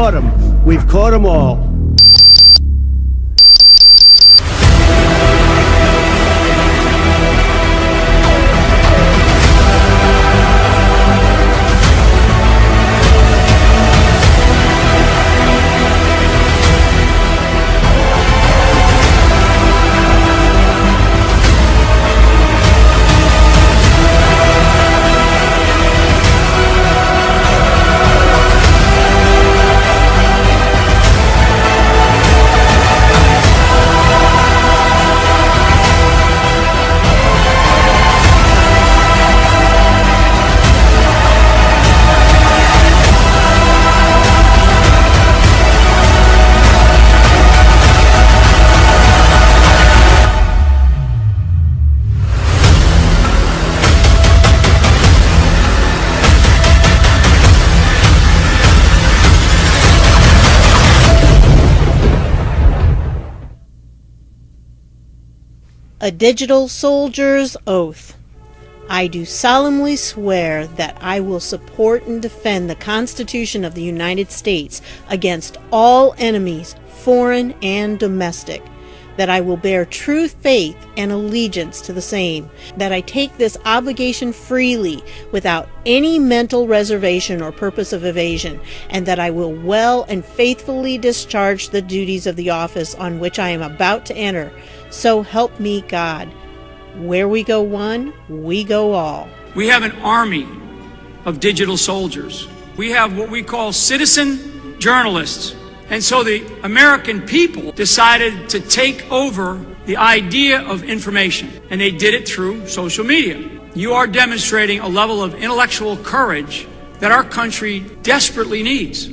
caught them. We've caught them all. A digital soldier's oath. I do solemnly swear that I will support and defend the Constitution of the United States against all enemies, foreign and domestic, that I will bear true faith and allegiance to the same, that I take this obligation freely without any mental reservation or purpose of evasion, and that I will well and faithfully discharge the duties of the office on which I am about to enter. So help me God. Where we go one, we go all. We have an army of digital soldiers. We have what we call citizen journalists. And so the American people decided to take over the idea of information, and they did it through social media. You are demonstrating a level of intellectual courage that our country desperately needs.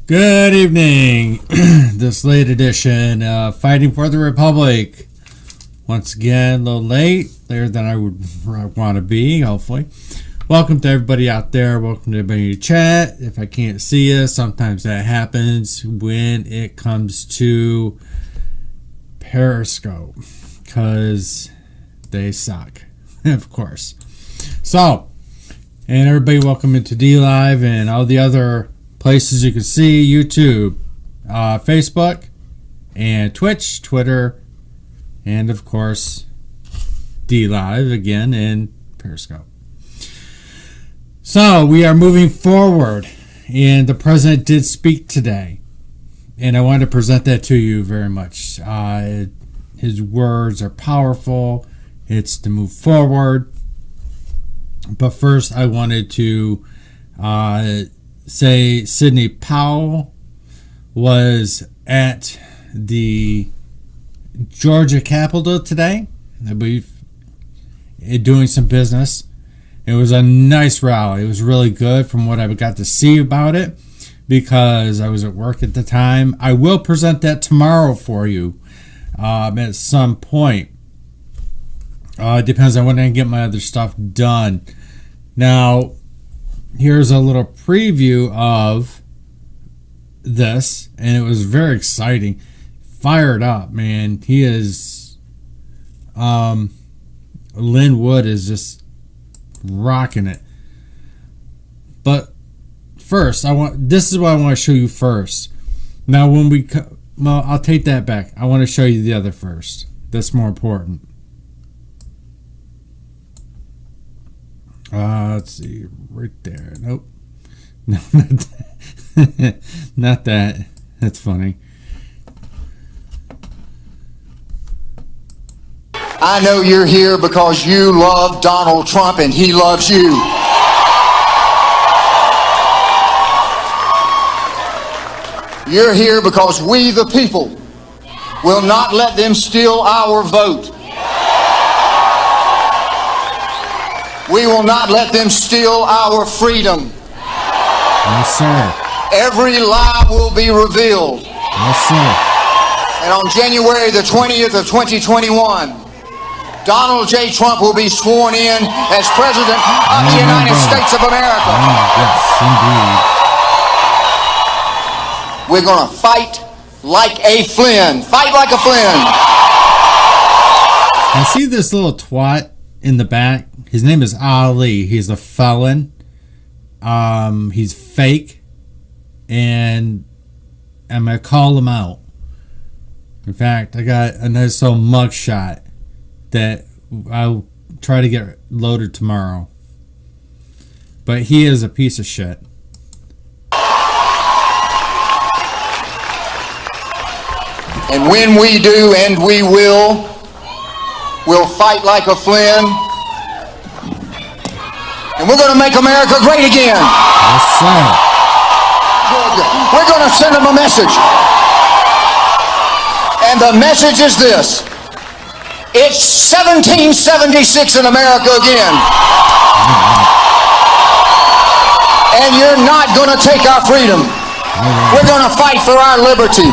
Good evening. This late edition of Fighting for the Republic. Once again, a little later than I would want to be, hopefully. Welcome to everybody out there. Welcome to everybody in the chat. If I can't see you, sometimes that happens when it comes to Periscope, because they suck, of course. So, and everybody welcome into DLive and all the other places you can see, YouTube, Facebook, and Twitch, Twitter, and of course, DLive again and Periscope. So we are moving forward, and the president did speak today, and I wanted to present that to you very much. His words are powerful. It's to move forward. But first, I wanted to say Sidney Powell was at the Georgia Capitol today, I believe, doing some business. It was a nice rally. It was really good from what I got to see about it, because I was at work at the time. I will present that tomorrow for you at some point. It depends on when I can get my other stuff done. Now, here's a little preview of this, and it was very exciting. Fired up, man. He is Lynn Wood is just rocking it. But first, this is what I want to show you first. Now well, I'll take that back. I want to show you the other first. That's more important. Let's see, right there. Nope. No, not that. Not that. That's funny. I know you're here because you love Donald Trump and he loves you. You're here because we, the people, will not let them steal our vote. We will not let them steal our freedom. Yes, sir. Every lie will be revealed. Yes, sir. And on January the 20th of 2021, Donald J. Trump will be sworn in as President of the United States of America. Yes, indeed. We're going to fight like a Flynn. Fight like a Flynn. I see this little twat in the back. His name is Ali. He's a felon. He's fake, and I'm gonna call him out. In fact, I got a nice little mugshot that I'll try to get loaded tomorrow. But he is a piece of shit. And when we do, and we will, we'll fight like a Flynn. And we're going to make America great again. Yes, sir. We're going to send them a message. And the message is this. It's 1776 in America again. And you're not going to take our freedom. We're going to fight for our liberty.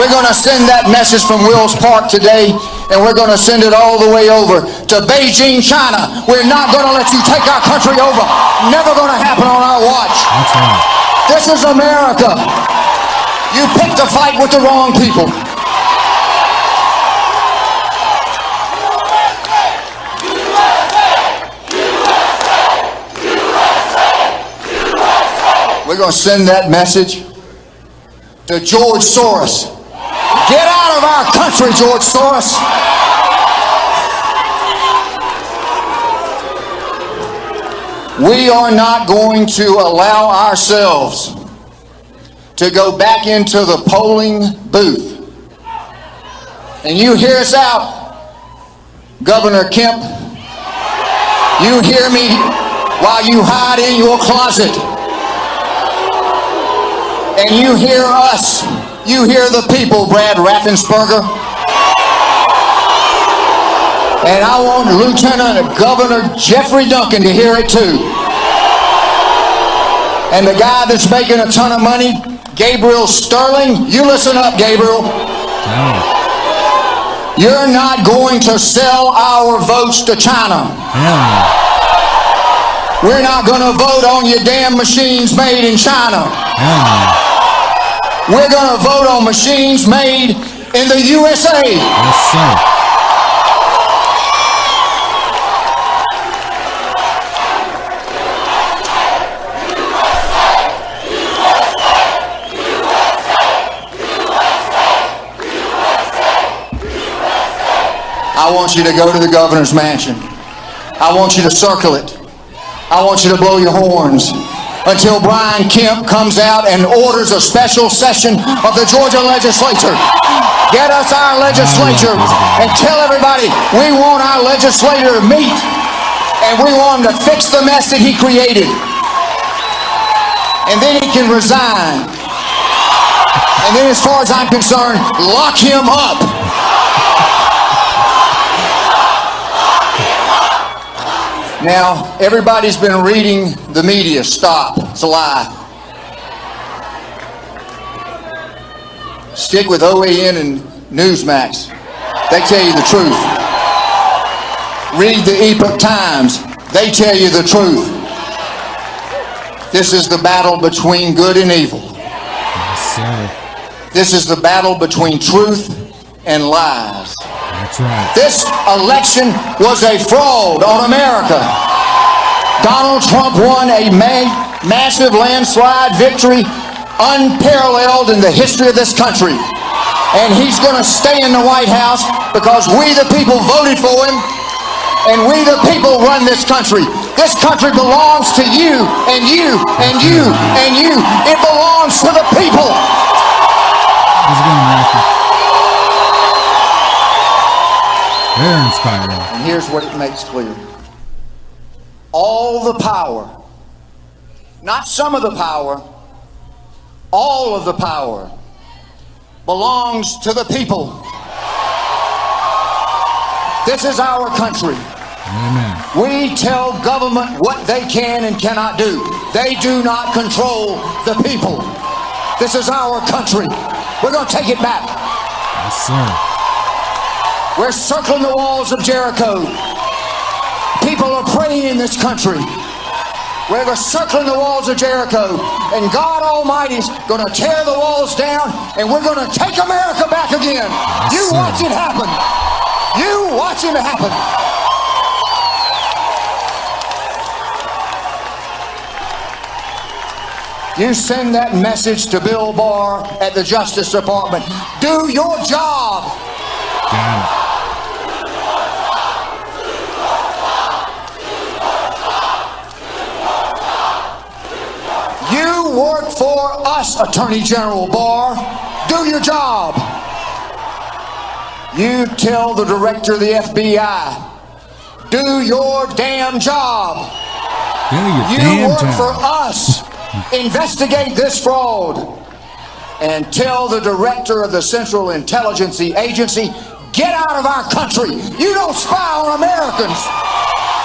We're going to send that message from Wills Park today, and we're going to send it all the way over to Beijing, China. We're not going to let you take our country over. Never going to happen on our watch. That's right. This is America. You picked a fight with the wrong people. We're going to send that message to George Soros. Get out of our country, George Soros. We are not going to allow ourselves to go back into the polling booth. And you hear us out, Governor Kemp. You hear me while you hide in your closet. And you hear us. You hear the people, Brad Raffensperger. And I want Lieutenant Governor Jeffrey Duncan to hear it too. And the guy that's making a ton of money, Gabriel Sterling, you listen up, Gabriel. You're not going to sell our votes to China. We're not going to vote on your damn machines made in China. We're going to vote on machines made in the USA. Yes, sir. I want you to go to the governor's mansion. I want you to circle it. I want you to blow your horns until Brian Kemp comes out and orders a special session of the Georgia legislature. Get us our legislature and tell everybody we want our legislator to meet and we want him to fix the mess that he created. And then he can resign. And then as far as I'm concerned, lock him up. Now, everybody's been reading the media. Stop. It's a lie. Stick with OAN and Newsmax. They tell you the truth. Read the Epoch Times. They tell you the truth. This is the battle between good and evil. Yes, sir. This is the battle between truth and lies. That's right. This election was a fraud on America. Donald Trump won a massive landslide victory unparalleled in the history of this country. And he's going to stay in the White House because we the people voted for him and we the people run this country. This country belongs to you and you and you and you. It belongs to the people. How's it going, Matthew? Very inspiring. And here's what it makes clear. All the power, not some of the power, all of the power belongs to the people. This is our country. Amen. We tell government what they can and cannot do. They do not control the people. This is our country. We're going to take it back. Yes, sir. We're circling the walls of Jericho. People are praying in this country. We're circling the walls of Jericho. And God Almighty's going to tear the walls down and we're going to take America back again. Yes, you sir. watch it happen. You watch it happen. You send that message to Bill Barr at the Justice Department. Do your job. Got it. You work for us, Attorney General Barr. Do your job. You tell the director of the FBI, do your damn job. Do your You damn work job. for us. Investigate this fraud. And tell the director of the Central Intelligence Agency, get out of our country. You don't spy on Americans.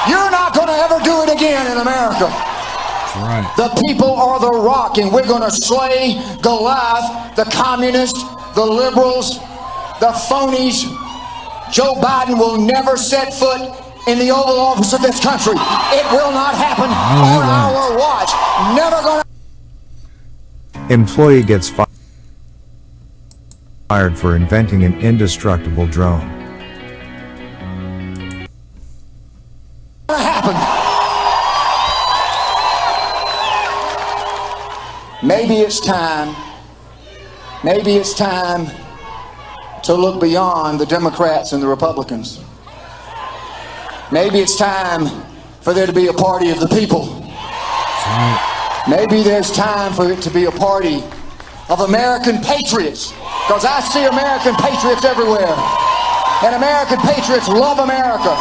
You're not going to ever do it again in America. That's right. The people are the rock, and we're going to slay Goliath, the communists, the liberals, the phonies. Joe Biden will never set foot in the Oval Office of this country. It will not happen on our watch. Never going to. Employee gets fired for inventing an indestructible drone. Happen. Maybe it's time to look beyond the Democrats and the Republicans. Maybe it's time for there to be a party of the people. Maybe there's time for it to be a party of American patriots, because I see American patriots everywhere. And American patriots love America.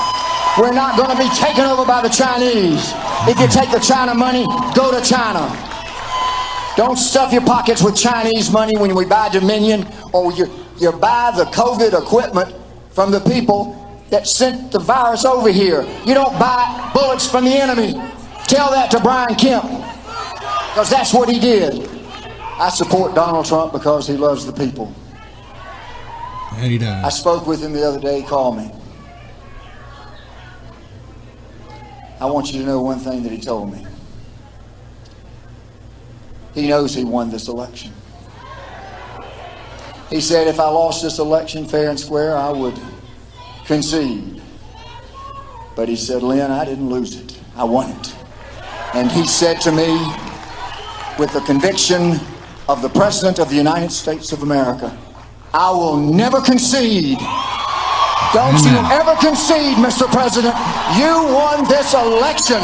We're not going to be taken over by the Chinese. If you take the China money, go to China. Don't stuff your pockets with Chinese money when we buy Dominion, or you buy the COVID equipment from the people that sent the virus over here. You don't buy bullets from the enemy. Tell that to Brian Kemp, because that's what he did. I support Donald Trump because he loves the people. Yeah, he I does. spoke with him the other day. He called me. I want you to know one thing that he told me. He knows he won this election. He said, if I lost this election fair and square, I would concede. But he said, Lynn, I didn't lose it. I won it. And he said to me, with the conviction of the President of the United States of America, I will never concede. Don't you ever concede, Mr. President. You won this election.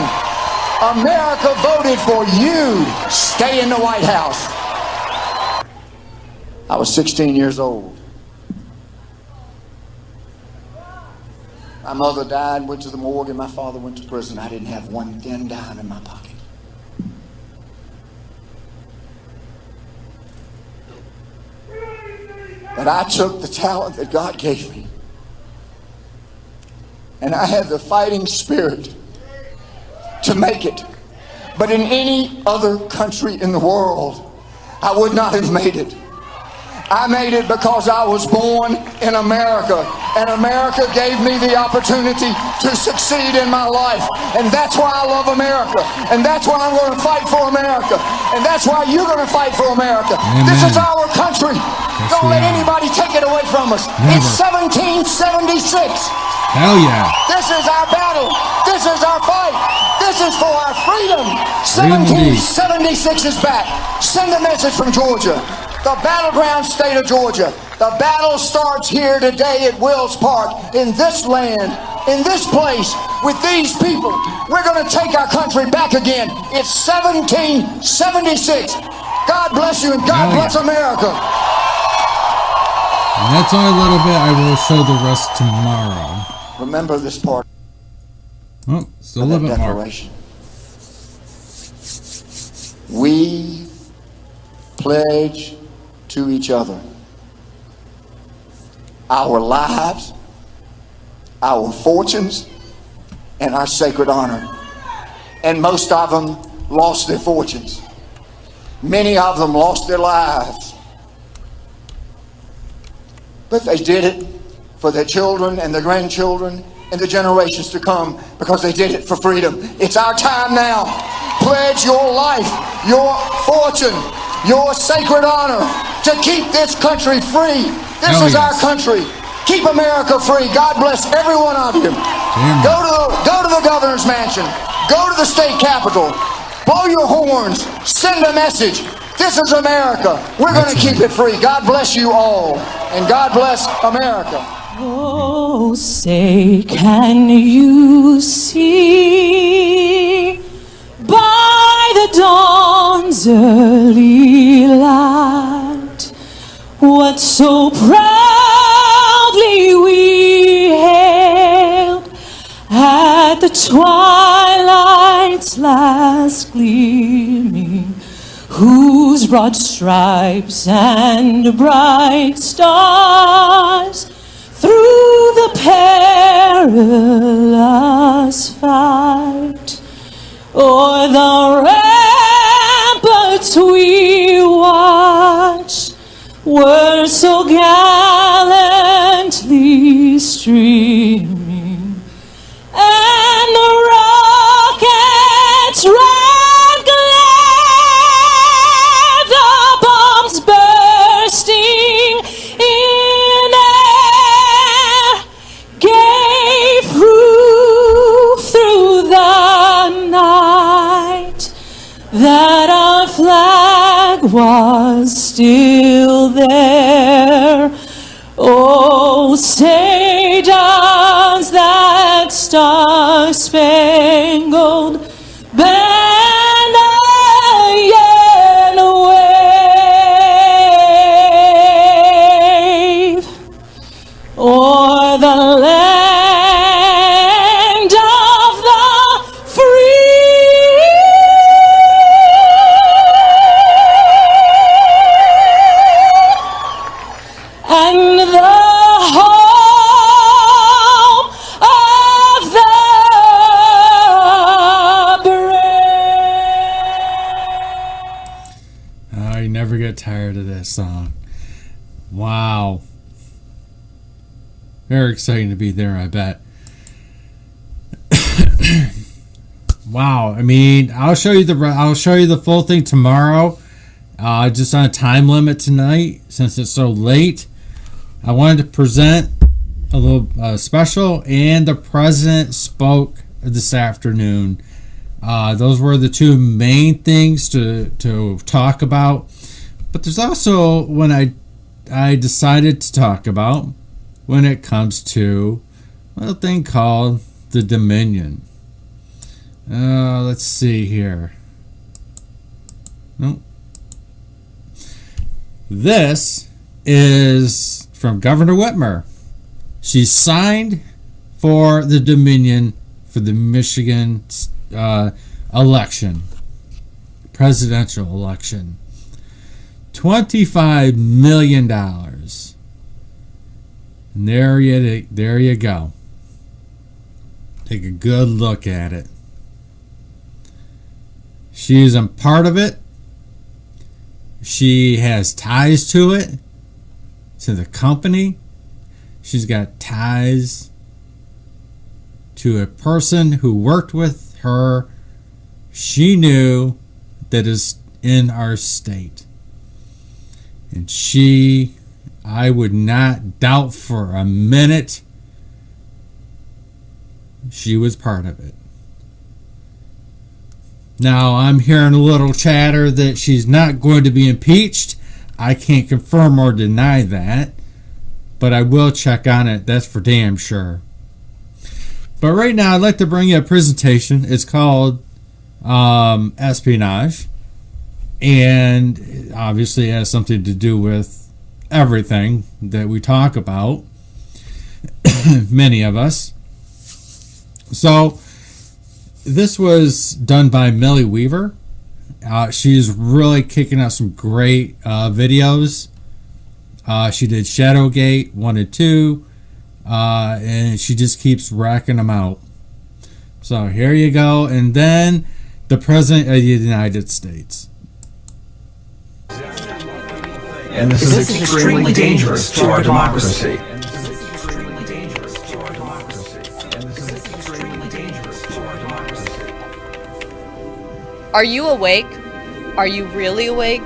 America voted for you. Stay in the White House. I was 16 years old. My mother died, went to the morgue, and my father went to prison. I didn't have one thin dime in my pocket. But I took the talent that God gave me, and I had the fighting spirit to make it. But in any other country in the world, I would not have made it. I made it because I was born in America, and America gave me the opportunity to succeed in my life. And that's why I love America, and that's why I'm going to fight for America, and that's why you're going to fight for America. Amen. This is our country. Yes, Don't we let are. anybody take it away from us. Never. It's 1776. Hell yeah. This is our battle. This is our fight. This is for our freedom. Freedom indeed. 1776 is back. Send a message from Georgia, the battleground state of Georgia. The battle starts here today at Wills Park, in this land, in this place, with these people. We're going to take our country back again. It's 1776. God bless you, and God bless America. And that's only a little bit. I will show the rest tomorrow. Remember this part Oh, still a of that little bit more. declaration. We pledge to each other our lives, our fortunes, and our sacred honor. And most of them lost their fortunes. Many of them lost their lives. But they did it for their children and their grandchildren and the generations to come, because they did it for freedom. It's our time now. Pledge your life, your fortune, your sacred honor to keep this country free. This Hell is our yes. country. Keep America free. God bless every one of you. Amen. Go to the governor's mansion. Go to the state capitol. Blow your horns. Send a message. This is America. We're going to keep it free. God bless you all. And God bless America. Oh, say, can you see by the dawn's early light what so proudly we hailed at the twilight's last gleaming, whose broad stripes and bright stars through the perilous fight o'er the ramparts we watched were so gallantly streaming, and the rockets ran glare, the bombs bursting in air gave proof through the night that our flag was still there. Oh, say does that star-spangled banner yet wave o'er the land of the free? And the home of the brave. I never get tired of that song. Wow. Very exciting to be there, I bet. Wow. I mean, I'll show you the full thing tomorrow. Just on a time limit tonight since it's so late. I wanted to present a little special, and the president spoke this afternoon. Those were the two main things to talk about. But there's also when I decided to talk about when it comes to a thing called the Dominion. Let's see here. Nope. This is from Governor Whitmer. She signed for the Dominion for the Michigan election, presidential election. $25 million. And there you go. Take a good look at it. She is a part of it. She has ties to it, to the company. She's got ties to a person who worked with her. She knew that is in our state. And I would not doubt for a minute she was part of it. Now, I'm hearing a little chatter that she's not going to be impeached. I can't confirm or deny that, but I will check on it. That's for damn sure. But right now, I'd like to bring you a presentation. It's called Espionage, and obviously it has something to do with everything that we talk about, many of us. So, this was done by Millie Weaver. She's really kicking out some great videos. She did Shadowgate 1 and 2, and she just keeps racking them out. So here you go. And then the President of the United States. And this is extremely dangerous to our democracy. Are you awake? Are you really awake?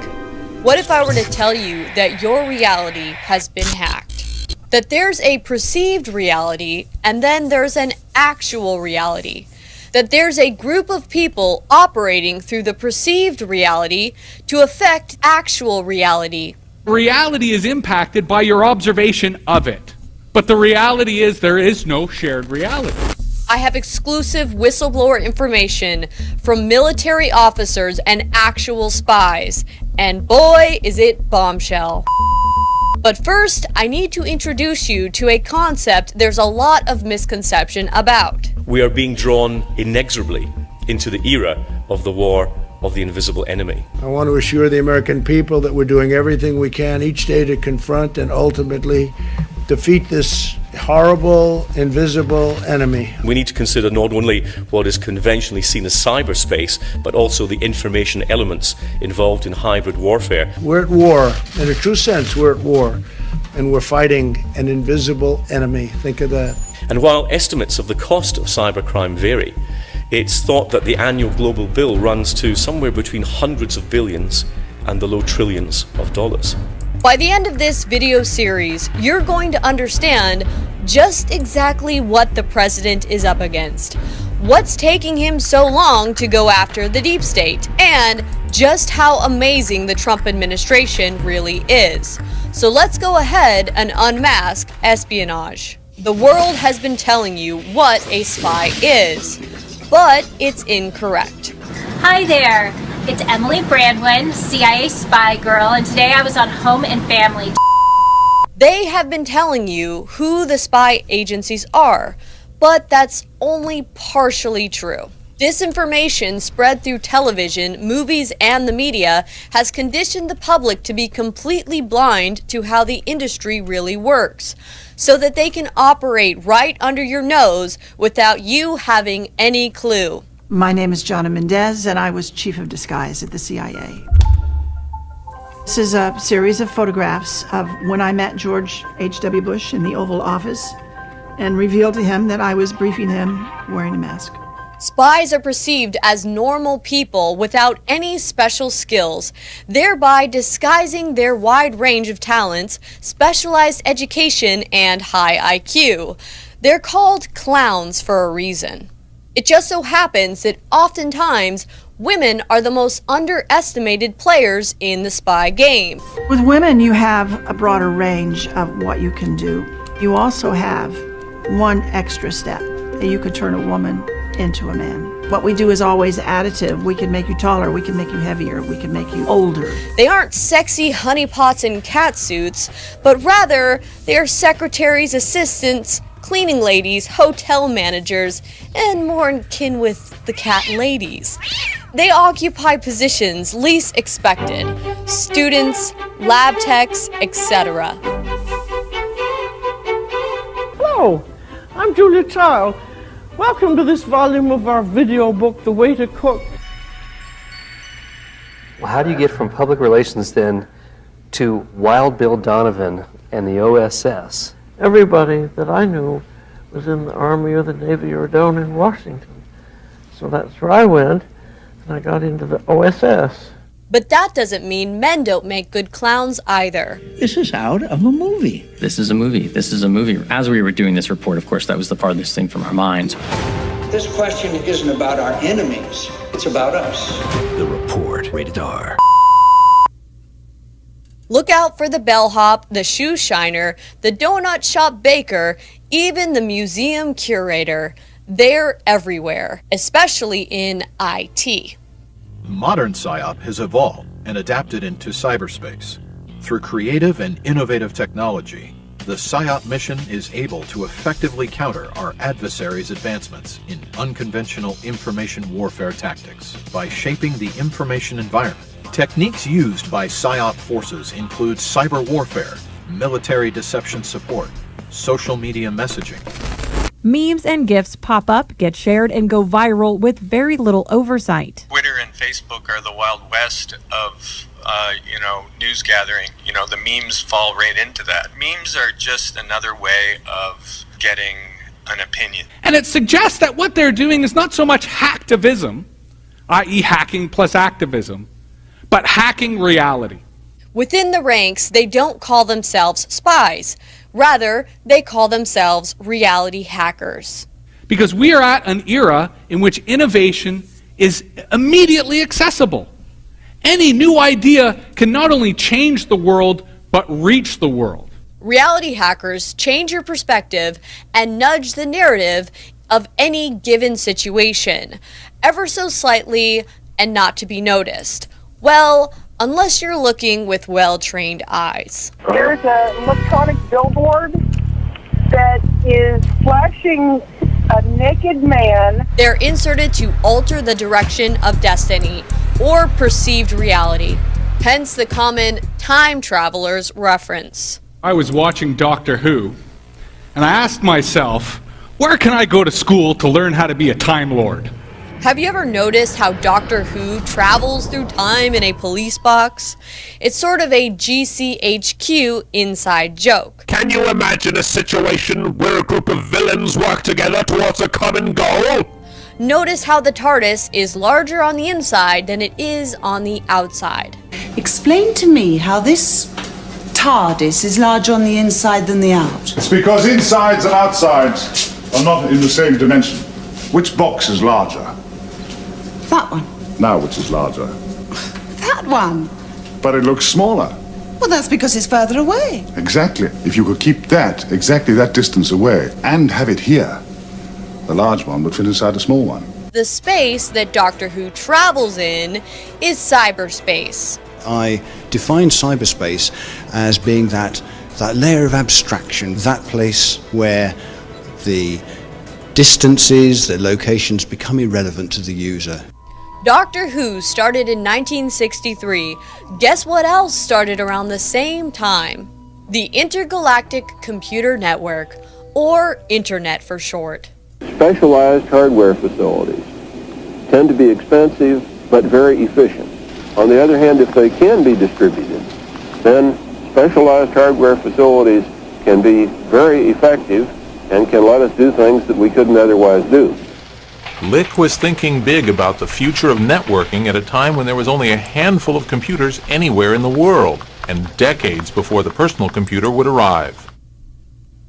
What if I were to tell you that your reality has been hacked? That there's a perceived reality and then there's an actual reality. that there's a group of people operating through the perceived reality to affect actual reality. Reality is impacted by your observation of it. But the reality is there is no shared reality. I have exclusive whistleblower information from military officers and actual spies. And boy, is it bombshell. But first, I need to introduce you to a concept there's a lot of misconception about. We are being drawn inexorably into the era of the war of the invisible enemy. I want to assure the American people that we're doing everything we can each day to confront and ultimately defeat this horrible, invisible enemy. We need to consider not only what is conventionally seen as cyberspace, but also the information elements involved in hybrid warfare. We're at war. In a true sense, we're at war. And we're fighting an invisible enemy. Think of that. And while estimates of the cost of cybercrime vary, it's thought that the annual global bill runs to somewhere between hundreds of billions and the low trillions of dollars. By the end of this video series, you're going to understand just exactly what the president is up against, what's taking him so long to go after the deep state, and just how amazing the Trump administration really is. So let's go ahead and unmask espionage. The world has been telling you what a spy is, but it's incorrect. Hi there, it's Emily Brandwin, CIA spy girl, and today I was on Home and Family. They have been telling you who the spy agencies are, but that's only partially true. Disinformation spread through television, movies, and the media has conditioned the public to be completely blind to how the industry really works, so that they can operate right under your nose without you having any clue. My name is Jonna Mendez, and I was Chief of Disguise at the CIA. This is a series of photographs of when I met George H.W. Bush in the Oval Office and revealed to him that I was briefing him wearing a mask. Spies are perceived as normal people without any special skills, thereby disguising their wide range of talents, specialized education, and high IQ. They're called clowns for a reason. It just so happens that oftentimes women are the most underestimated players in the spy game. With women, you have a broader range of what you can do. You also have one extra step that you could turn a woman into a man. What we do is always additive. We can make you taller, we can make you heavier, we can make you older. They aren't sexy honeypots in cat suits, but rather they are secretaries, assistants, cleaning ladies, hotel managers, and more in kin with the cat ladies. They occupy positions least expected: students, lab techs, etc. Hello, I'm Julia Child. Welcome to this volume of our video book, The Way to Cook. Well, how do you get from public relations then to Wild Bill Donovan and the OSS? Everybody that I knew was in the Army or the Navy or down in Washington. So that's where I went, and I got into the OSS. But that doesn't mean men don't make good clowns either. This is out of a movie. This is a movie. This is a movie. As we were doing this report, of course, that was the farthest thing from our minds. This question isn't about our enemies. It's about us. The Report, rated R. Look out for the bellhop, the shoe shiner, the donut shop baker, even the museum curator. They're everywhere, especially in IT. Modern PSYOP has evolved and adapted into cyberspace. Through creative and innovative technology, the PSYOP mission is able to effectively counter our adversaries' advancements in unconventional information warfare tactics by shaping the information environment. Techniques used by PSYOP forces include cyber warfare, military deception support, social media messaging. Memes and GIFs pop up, get shared, and go viral with very little oversight. Twitter and Facebook are the Wild West of, news gathering. The memes fall right into that. Memes are just another way of getting an opinion. And it suggests that what they're doing is not so much hacktivism, i.e. hacking plus activism, but hacking reality. Within the ranks, they don't call themselves spies. Rather, they call themselves reality hackers. because we are at an era in which innovation is immediately accessible. Any new idea can not only change the world, but reach the world. Reality hackers change your perspective and nudge the narrative of any given situation, ever so slightly and not to be noticed. Well, unless you're looking with well-trained eyes. There's an electronic billboard that is flashing a naked man. They're inserted to alter the direction of destiny or perceived reality, hence the common time traveler's reference. I was watching Doctor Who, and I asked myself, where can I go to school to learn how to be a Time Lord? Have you ever noticed how Doctor Who travels through time in a police box? It's sort of a GCHQ inside joke. Can you imagine a situation where a group of villains work together towards a common goal? Notice how the TARDIS is larger on the inside than it is on the outside. Explain to me how this TARDIS is larger on the inside than the out. It's because insides and outsides are not in the same dimension. Which box is larger? That one. Now which is larger? That one. But it looks smaller. Well, that's because it's further away. Exactly. If you could keep that exactly that distance away and have it here, the large one would fit inside the small one. The space that Doctor Who travels in is cyberspace. I define cyberspace as being that layer of abstraction, that place where the distances, the locations become irrelevant to the user. Doctor Who started in 1963. Guess what else started around the same time? The Intergalactic Computer Network, or Internet for short. Specialized hardware facilities tend to be expensive but very efficient. On the other hand, if they can be distributed, then specialized hardware facilities can be very effective and can let us do things that we couldn't otherwise do. Lick was thinking big about the future of networking at a time when there was only a handful of computers anywhere in the world, and decades before the personal computer would arrive.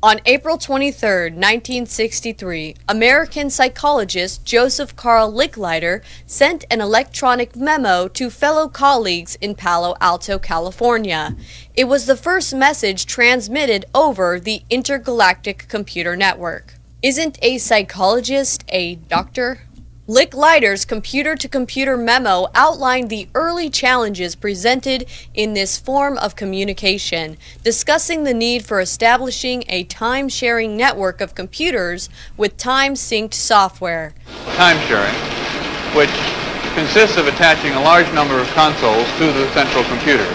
On April 23, 1963, American psychologist Joseph Carl Licklider sent an electronic memo to fellow colleagues in Palo Alto, California. It was the first message transmitted over the Intergalactic Computer Network. Isn't a psychologist a doctor? Licklider's computer-to-computer memo outlined the early challenges presented in this form of communication, discussing the need for establishing a time-sharing network of computers with time-synced software. Time sharing, which consists of attaching a large number of consoles to the central computer.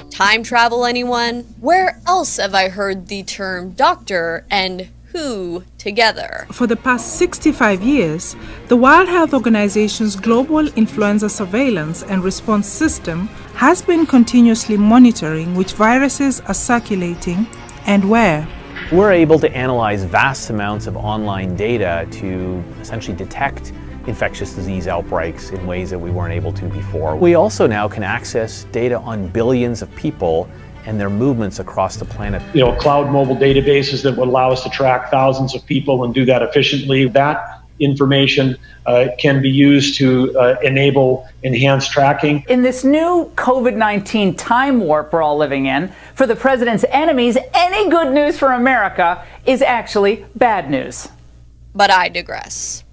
Time travel, anyone? Where else have I heard the term doctor and who together? For the past 65 years, the World Health Organization's global influenza surveillance and response system has been continuously monitoring which viruses are circulating and where. We're able to analyze vast amounts of online data to essentially detect infectious disease outbreaks in ways that we weren't able to before. We also now can access data on billions of people and their movements across the planet. Cloud mobile databases that would allow us to track thousands of people and do that efficiently. That information can be used to enable enhanced tracking. In this new COVID-19 time warp we're all living in, for the president's enemies, any good news for America is actually bad news. But I digress.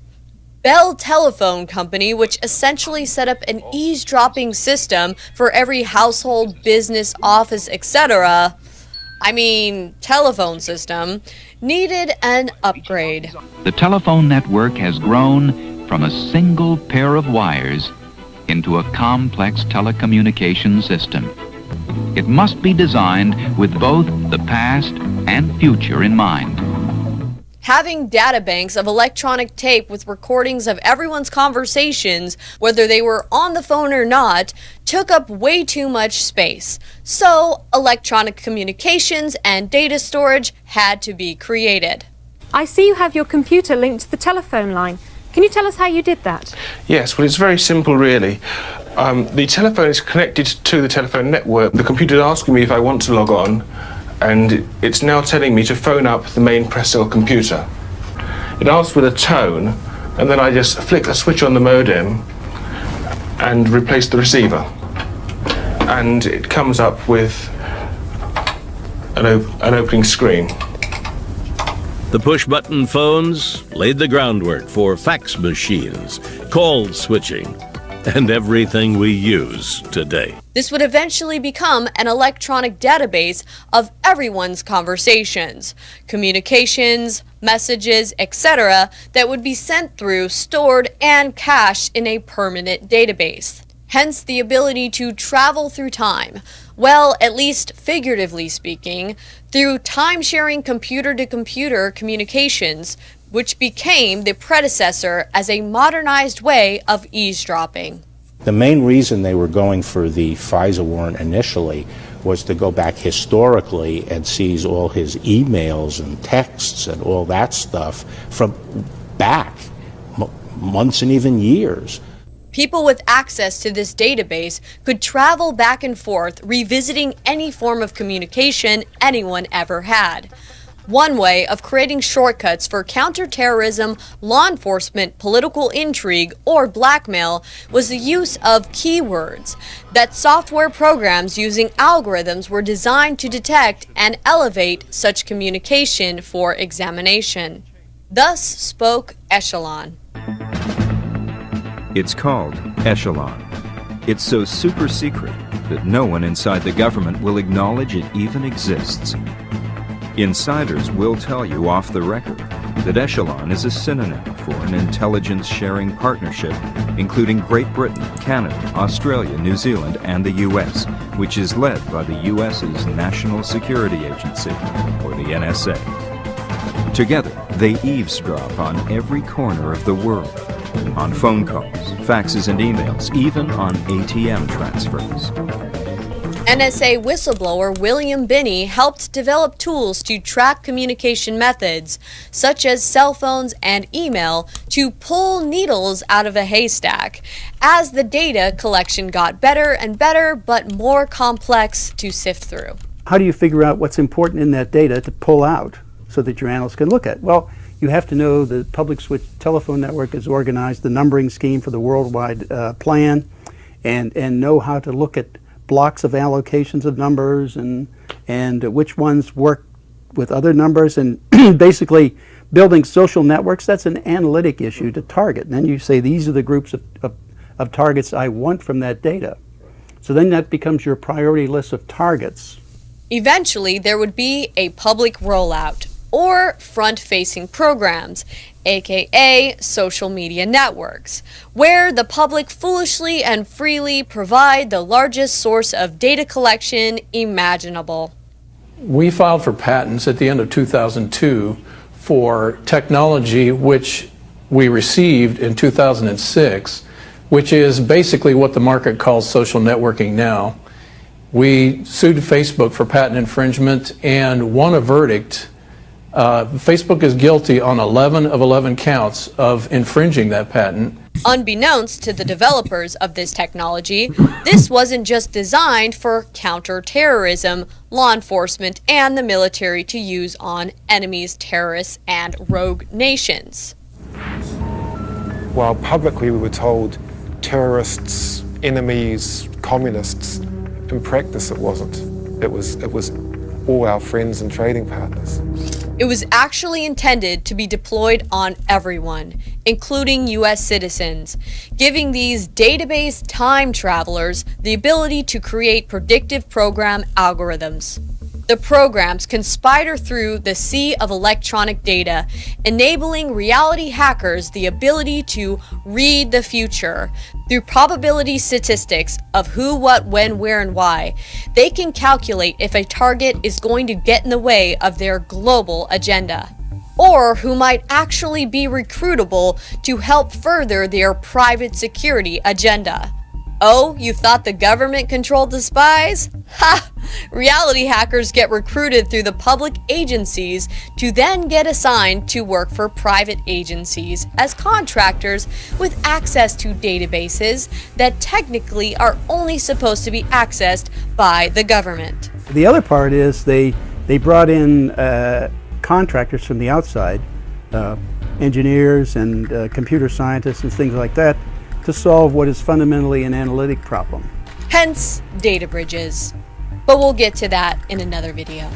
Bell Telephone Company, which essentially set up an eavesdropping system for every household, business, office, etc., telephone system, needed an upgrade. The telephone network has grown from a single pair of wires into a complex telecommunication system. It must be designed with both the past and future in mind. Having databanks of electronic tape with recordings of everyone's conversations, whether they were on the phone or not, took up way too much space. So, electronic communications and data storage had to be created. I see you have your computer linked to the telephone line. Can you tell us how you did that? Yes, well, it's very simple, really. The telephone is connected to the telephone network. The computer is asking me if I want to log on, and it's now telling me to phone up the main Prestel computer. It asks for the tone, and then I just flick a switch on the modem and replace the receiver. And it comes up with an opening screen. The push-button phones laid the groundwork for fax machines, call switching, and everything we use today. This would eventually become an electronic database of everyone's conversations, communications, messages, etc. that would be sent through, stored, and cached in a permanent database. Hence the ability to travel through time, well, at least figuratively speaking, through time-sharing computer-to-computer communications, which became the predecessor as a modernized way of eavesdropping. The main reason they were going for the FISA warrant initially was to go back historically and seize all his emails and texts and all that stuff from back months and even years. People with access to this database could travel back and forth, revisiting any form of communication anyone ever had. One way of creating shortcuts for counterterrorism, law enforcement, political intrigue, or blackmail was the use of keywords. That software programs using algorithms were designed to detect and elevate such communication for examination. Thus spoke Echelon. It's called Echelon. It's so super secret that no one inside the government will acknowledge it even exists. Insiders will tell you off the record that Echelon is a synonym for an intelligence-sharing partnership including Great Britain, Canada, Australia, New Zealand, and the U.S., which is led by the U.S.'s National Security Agency, or the NSA. Together, they eavesdrop on every corner of the world, on phone calls, faxes and emails, even on ATM transfers. NSA whistleblower William Binney helped develop tools to track communication methods, such as cell phones and email, to pull needles out of a haystack, as the data collection got better and better, but more complex to sift through. How do you figure out what's important in that data to pull out so that your analysts can look at? Well, you have to know the public switch telephone network is organized, the numbering scheme for the worldwide plan, and know how to look at blocks of allocations of numbers and which ones work with other numbers, and basically building social networks. That's an analytic issue to target. And then you say these are the groups of targets I want from that data. So then that becomes your priority list of targets. Eventually, there would be a public rollout, or front-facing programs, aka social media networks, where the public foolishly and freely provide the largest source of data collection imaginable. We filed for patents at the end of 2002 for technology which we received in 2006, which is basically what the market calls social networking now. We sued Facebook for patent infringement and won a verdict. Facebook is guilty on 11 of 11 counts of infringing that patent. Unbeknownst to the developers of this technology, this wasn't just designed for counterterrorism, law enforcement, and the military to use on enemies, terrorists, and rogue nations. While publicly we were told terrorists, enemies, communists, in practice it wasn't. It was all our friends and trading partners. It was actually intended to be deployed on everyone, including U.S. citizens, giving these database time travelers the ability to create predictive program algorithms. The programs can spider through the sea of electronic data, enabling reality hackers the ability to read the future. Through probability statistics of who, what, when, where, and why, they can calculate if a target is going to get in the way of their global agenda, or who might actually be recruitable to help further their private security agenda. Oh, you thought the government controlled the spies? Ha! Reality hackers get recruited through the public agencies to then get assigned to work for private agencies as contractors with access to databases that technically are only supposed to be accessed by the government. The other part is they brought in contractors from the outside, engineers and computer scientists and things like that to solve what is fundamentally an analytic problem. Hence, data bridges. But we'll get to that in another video.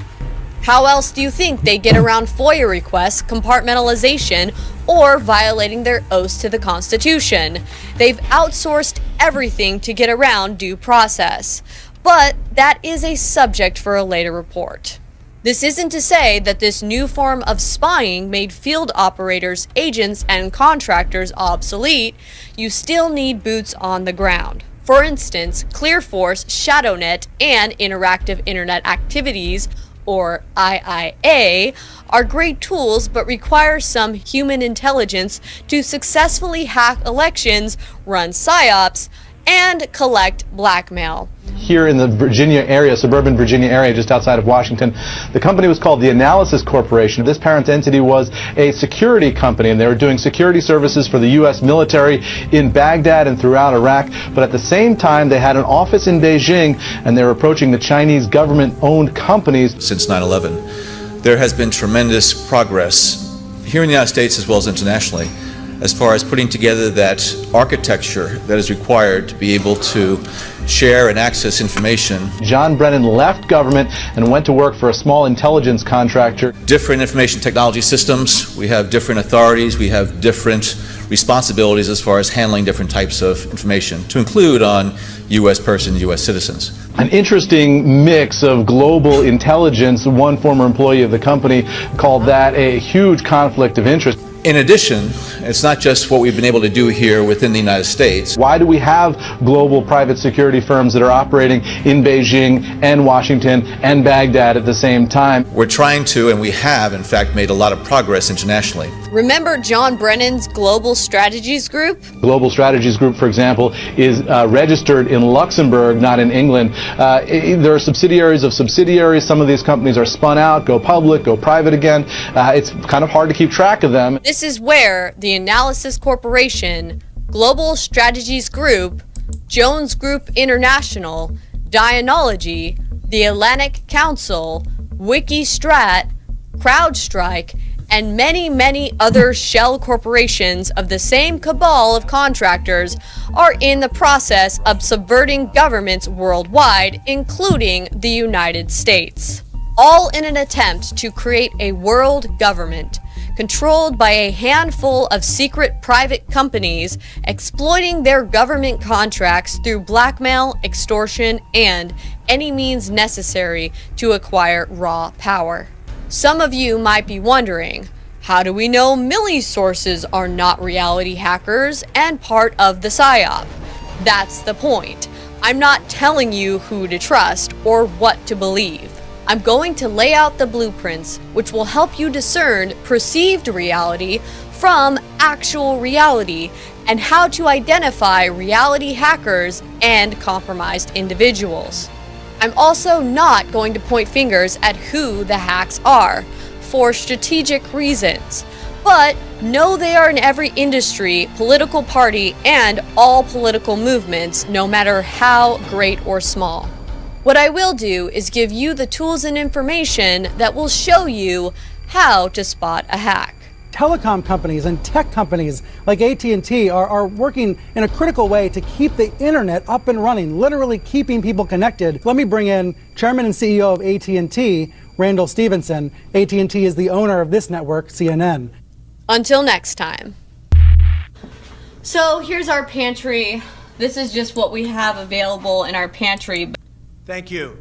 How else do you think they get around FOIA requests, compartmentalization, or violating their oaths to the Constitution? They've outsourced everything to get around due process. But that is a subject for a later report. This isn't to say that this new form of spying made field operators, agents, and contractors obsolete. You still need boots on the ground. For instance, ClearForce, ShadowNet, and Interactive Internet Activities, or IIA, are great tools but require some human intelligence to successfully hack elections, run PSYOPs, and collect blackmail. Here in the Virginia area, suburban Virginia area, just outside of Washington, the company was called the Analysis Corporation. This parent entity was a security company, and they were doing security services for the U.S. military in Baghdad and throughout Iraq. But at the same time, they had an office in Beijing, and they were approaching the Chinese government-owned companies. Since 9/11, there has been tremendous progress here in the United States as well as internationally, as far as putting together that architecture that is required to be able to share and access information. John Brennan left government and went to work for a small intelligence contractor. Different information technology systems, we have different authorities, we have different responsibilities as far as handling different types of information, to include on U.S. persons, U.S. citizens. An interesting mix of global intelligence. One former employee of the company called that a huge conflict of interest. In addition, it's not just what we've been able to do here within the United States. Why do we have global private security firms that are operating in Beijing and Washington and Baghdad at the same time? We're trying to, and we have, in fact, made a lot of progress internationally. Remember John Brennan's Global Strategies Group? Global Strategies Group, for example, is registered in Luxembourg, not in England. There are subsidiaries of subsidiaries. Some of these companies are spun out, go public, go private again. It's kind of hard to keep track of them. This is where the Analysis Corporation, Global Strategies Group, Jones Group International, Dianology, the Atlantic Council, WikiStrat, CrowdStrike, and many, many other shell corporations of the same cabal of contractors are in the process of subverting governments worldwide, including the United States. All in an attempt to create a world government controlled by a handful of secret private companies exploiting their government contracts through blackmail, extortion, and any means necessary to acquire raw power. Some of you might be wondering, how do we know Millie's sources are not reality hackers and part of the PSYOP? That's the point. I'm not telling you who to trust or what to believe. I'm going to lay out the blueprints which will help you discern perceived reality from actual reality and how to identify reality hackers and compromised individuals. I'm also not going to point fingers at who the hacks are for strategic reasons, but know they are in every industry, political party, and all political movements, no matter how great or small. What I will do is give you the tools and information that will show you how to spot a hack. Telecom companies and tech companies like AT&T are working in a critical way to keep the internet up and running, literally keeping people connected. Let me bring in Chairman and CEO of AT&T, Randall Stephenson. AT&T is the owner of this network, CNN. Until next time. So here's our pantry. This is just what we have available in our pantry. Thank you.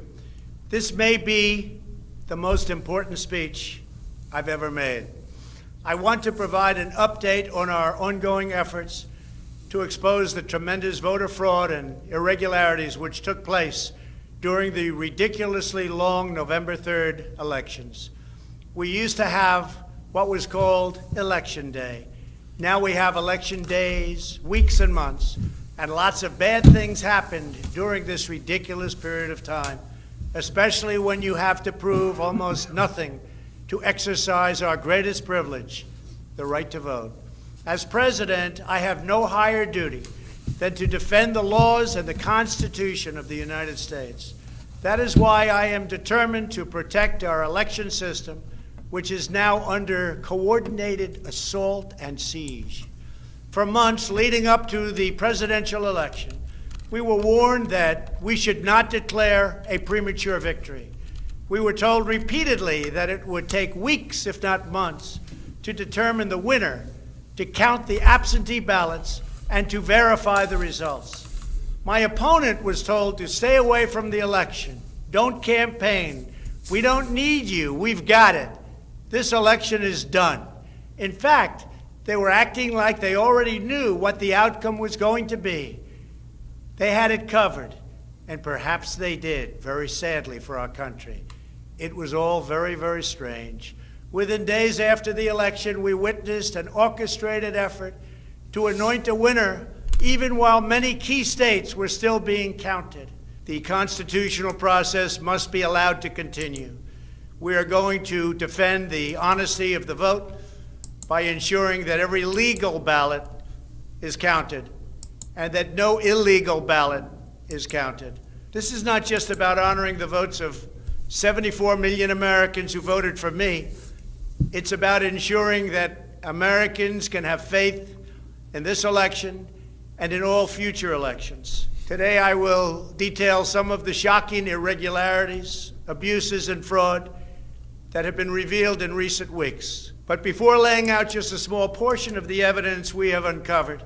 This may be the most important speech I've ever made. I want to provide an update on our ongoing efforts to expose the tremendous voter fraud and irregularities which took place during the ridiculously long November 3rd elections. We used to have what was called Election Day. Now we have election days, weeks and months, and lots of bad things happened during this ridiculous period of time, especially when you have to prove almost nothing to exercise our greatest privilege, the right to vote. As president, I have no higher duty than to defend the laws and the Constitution of the United States. That is why I am determined to protect our election system which is now under coordinated assault and siege. For months leading up to the presidential election, we were warned that we should not declare a premature victory. We were told repeatedly that it would take weeks, if not months, to determine the winner, to count the absentee ballots, and to verify the results. My opponent was told to stay away from the election. Don't campaign. We don't need you. We've got it. This election is done. In fact, they were acting like they already knew what the outcome was going to be. They had it covered, and perhaps they did, very sadly for our country. It was all very, very strange. Within days after the election, we witnessed an orchestrated effort to anoint a winner, even while many key states were still being counted. The constitutional process must be allowed to continue. We are going to defend the honesty of the vote by ensuring that every legal ballot is counted and that no illegal ballot is counted. This is not just about honoring the votes of 74 million Americans who voted for me. It's about ensuring that Americans can have faith in this election and in all future elections. Today I will detail some of the shocking irregularities, abuses, and fraud that have been revealed in recent weeks. But before laying out just a small portion of the evidence we have uncovered,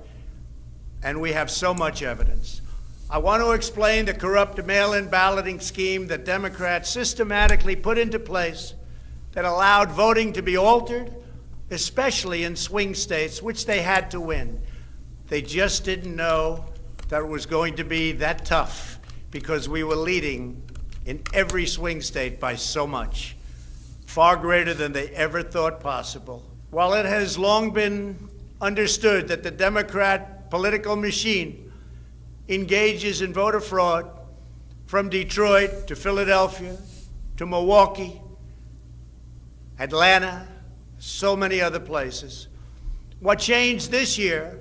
and we have so much evidence, I want to explain the corrupt mail-in balloting scheme that Democrats systematically put into place that allowed voting to be altered, especially in swing states, which they had to win. They just didn't know that it was going to be that tough because we were leading in every swing state by so much, far greater than they ever thought possible. While it has long been understood that the Democrat political machine engages in voter fraud from Detroit to Philadelphia to Milwaukee, Atlanta, so many other places. What changed this year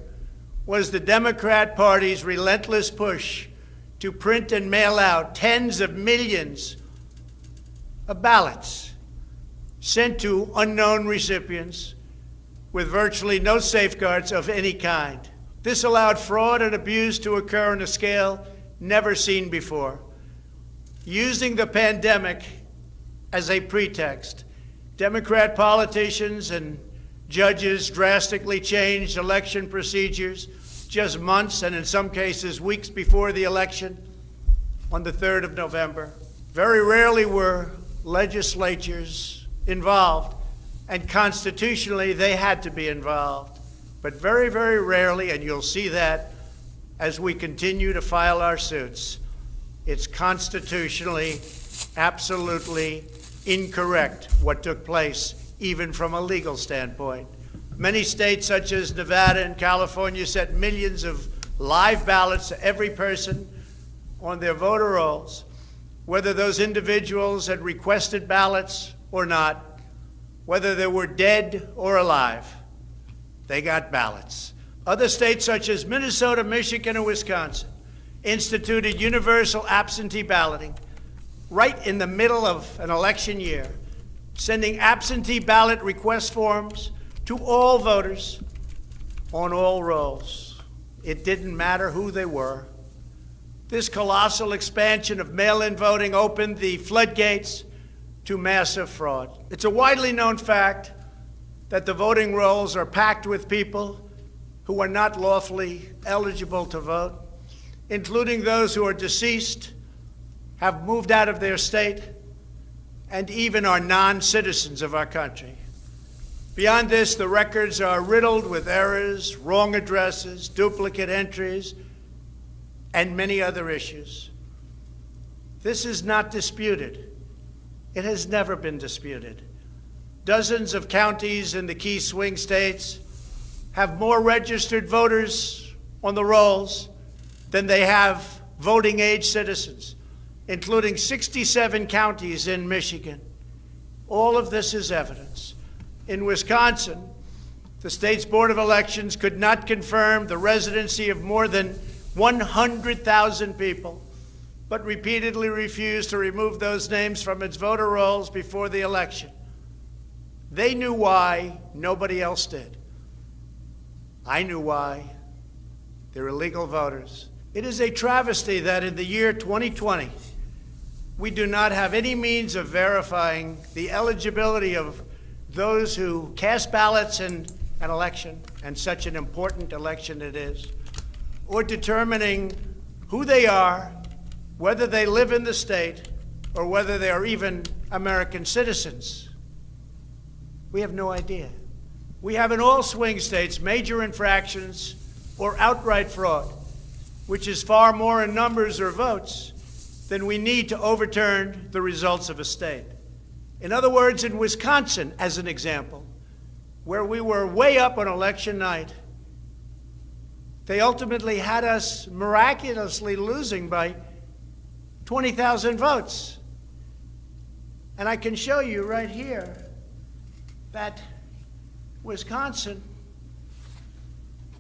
was the Democrat Party's relentless push to print and mail out tens of millions of ballots sent to unknown recipients with virtually no safeguards of any kind. This allowed fraud and abuse to occur on a scale never seen before. Using the pandemic as a pretext, Democrat politicians and judges drastically changed election procedures just months and in some cases weeks before the election on the 3rd of November. Very rarely were legislatures involved, and constitutionally they had to be involved. But very, very rarely, and you'll see that as we continue to file our suits, it's constitutionally absolutely incorrect what took place, even from a legal standpoint. Many states, such as Nevada and California, sent millions of live ballots to every person on their voter rolls, whether those individuals had requested ballots or not, whether they were dead or alive. They got ballots. Other states, such as Minnesota, Michigan, and Wisconsin, instituted universal absentee balloting right in the middle of an election year, sending absentee ballot request forms to all voters on all rolls. It didn't matter who they were. This colossal expansion of mail-in voting opened the floodgates to massive fraud. It's a widely known fact that the voting rolls are packed with people who are not lawfully eligible to vote, including those who are deceased, have moved out of their state, and even are non-citizens of our country. Beyond this, the records are riddled with errors, wrong addresses, duplicate entries, and many other issues. This is not disputed. It has never been disputed. Dozens of counties in the key swing states have more registered voters on the rolls than they have voting-age citizens, including 67 counties in Michigan. All of this is evidence. In Wisconsin, the state's Board of Elections could not confirm the residency of more than 100,000 people, but repeatedly refused to remove those names from its voter rolls before the election. They knew why, nobody else did. I knew why. They're illegal voters. It is a travesty that in the year 2020, we do not have any means of verifying the eligibility of those who cast ballots in an election, and such an important election it is, or determining who they are, whether they live in the state, or whether they are even American citizens. We have no idea. We have in all swing states major infractions or outright fraud, which is far more in numbers or votes than we need to overturn the results of a state. In other words, in Wisconsin, as an example, where we were way up on election night, they ultimately had us miraculously losing by 20,000 votes. And I can show you right here that Wisconsin,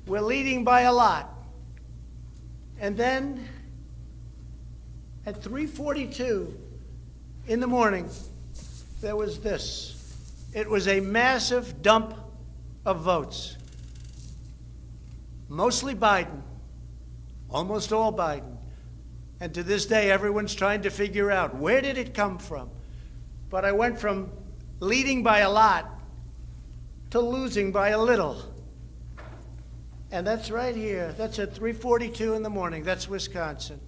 we're leading by a lot. And then at 3:42 in the morning, there was this. It was a massive dump of votes. Mostly Biden, almost all Biden. And to this day, everyone's trying to figure out, where did it come from? But I went from leading by a lot to losing by a little. And that's right here. That's at 3:42 in the morning. That's Wisconsin.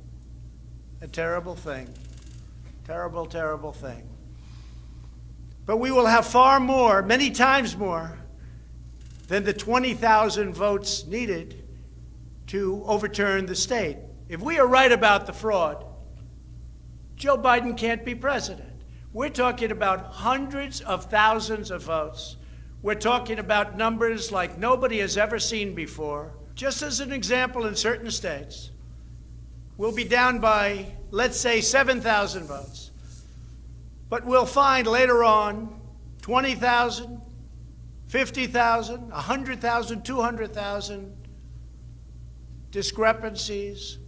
A terrible thing. Terrible, terrible thing. But we will have far more, many times more, than the 20,000 votes needed to overturn the state. If we are right about the fraud, Joe Biden can't be president. We're talking about hundreds of thousands of votes. We're talking about numbers like nobody has ever seen before. Just as an example, in certain states, we'll be down by, let's say, 7,000 votes. But we'll find later on 20,000, 50,000, 100,000, 200,000 discrepancies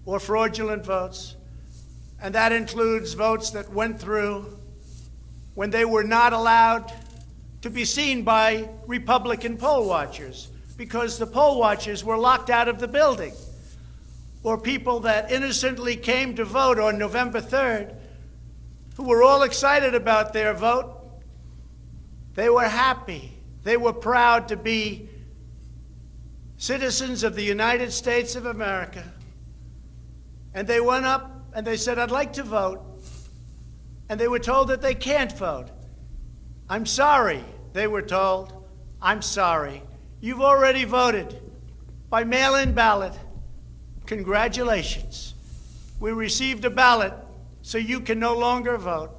or fraudulent votes. And that includes votes that went through when they were not allowed to be seen by Republican poll watchers because the poll watchers were locked out of the building. Or people that innocently came to vote on November 3rd who were all excited about their vote. They were happy. They were proud to be citizens of the United States of America. And they went up and they said, I'd like to vote. And they were told that they can't vote. I'm sorry, they were told. I'm sorry. You've already voted by mail-in ballot. Congratulations. We received a ballot, so you can no longer vote.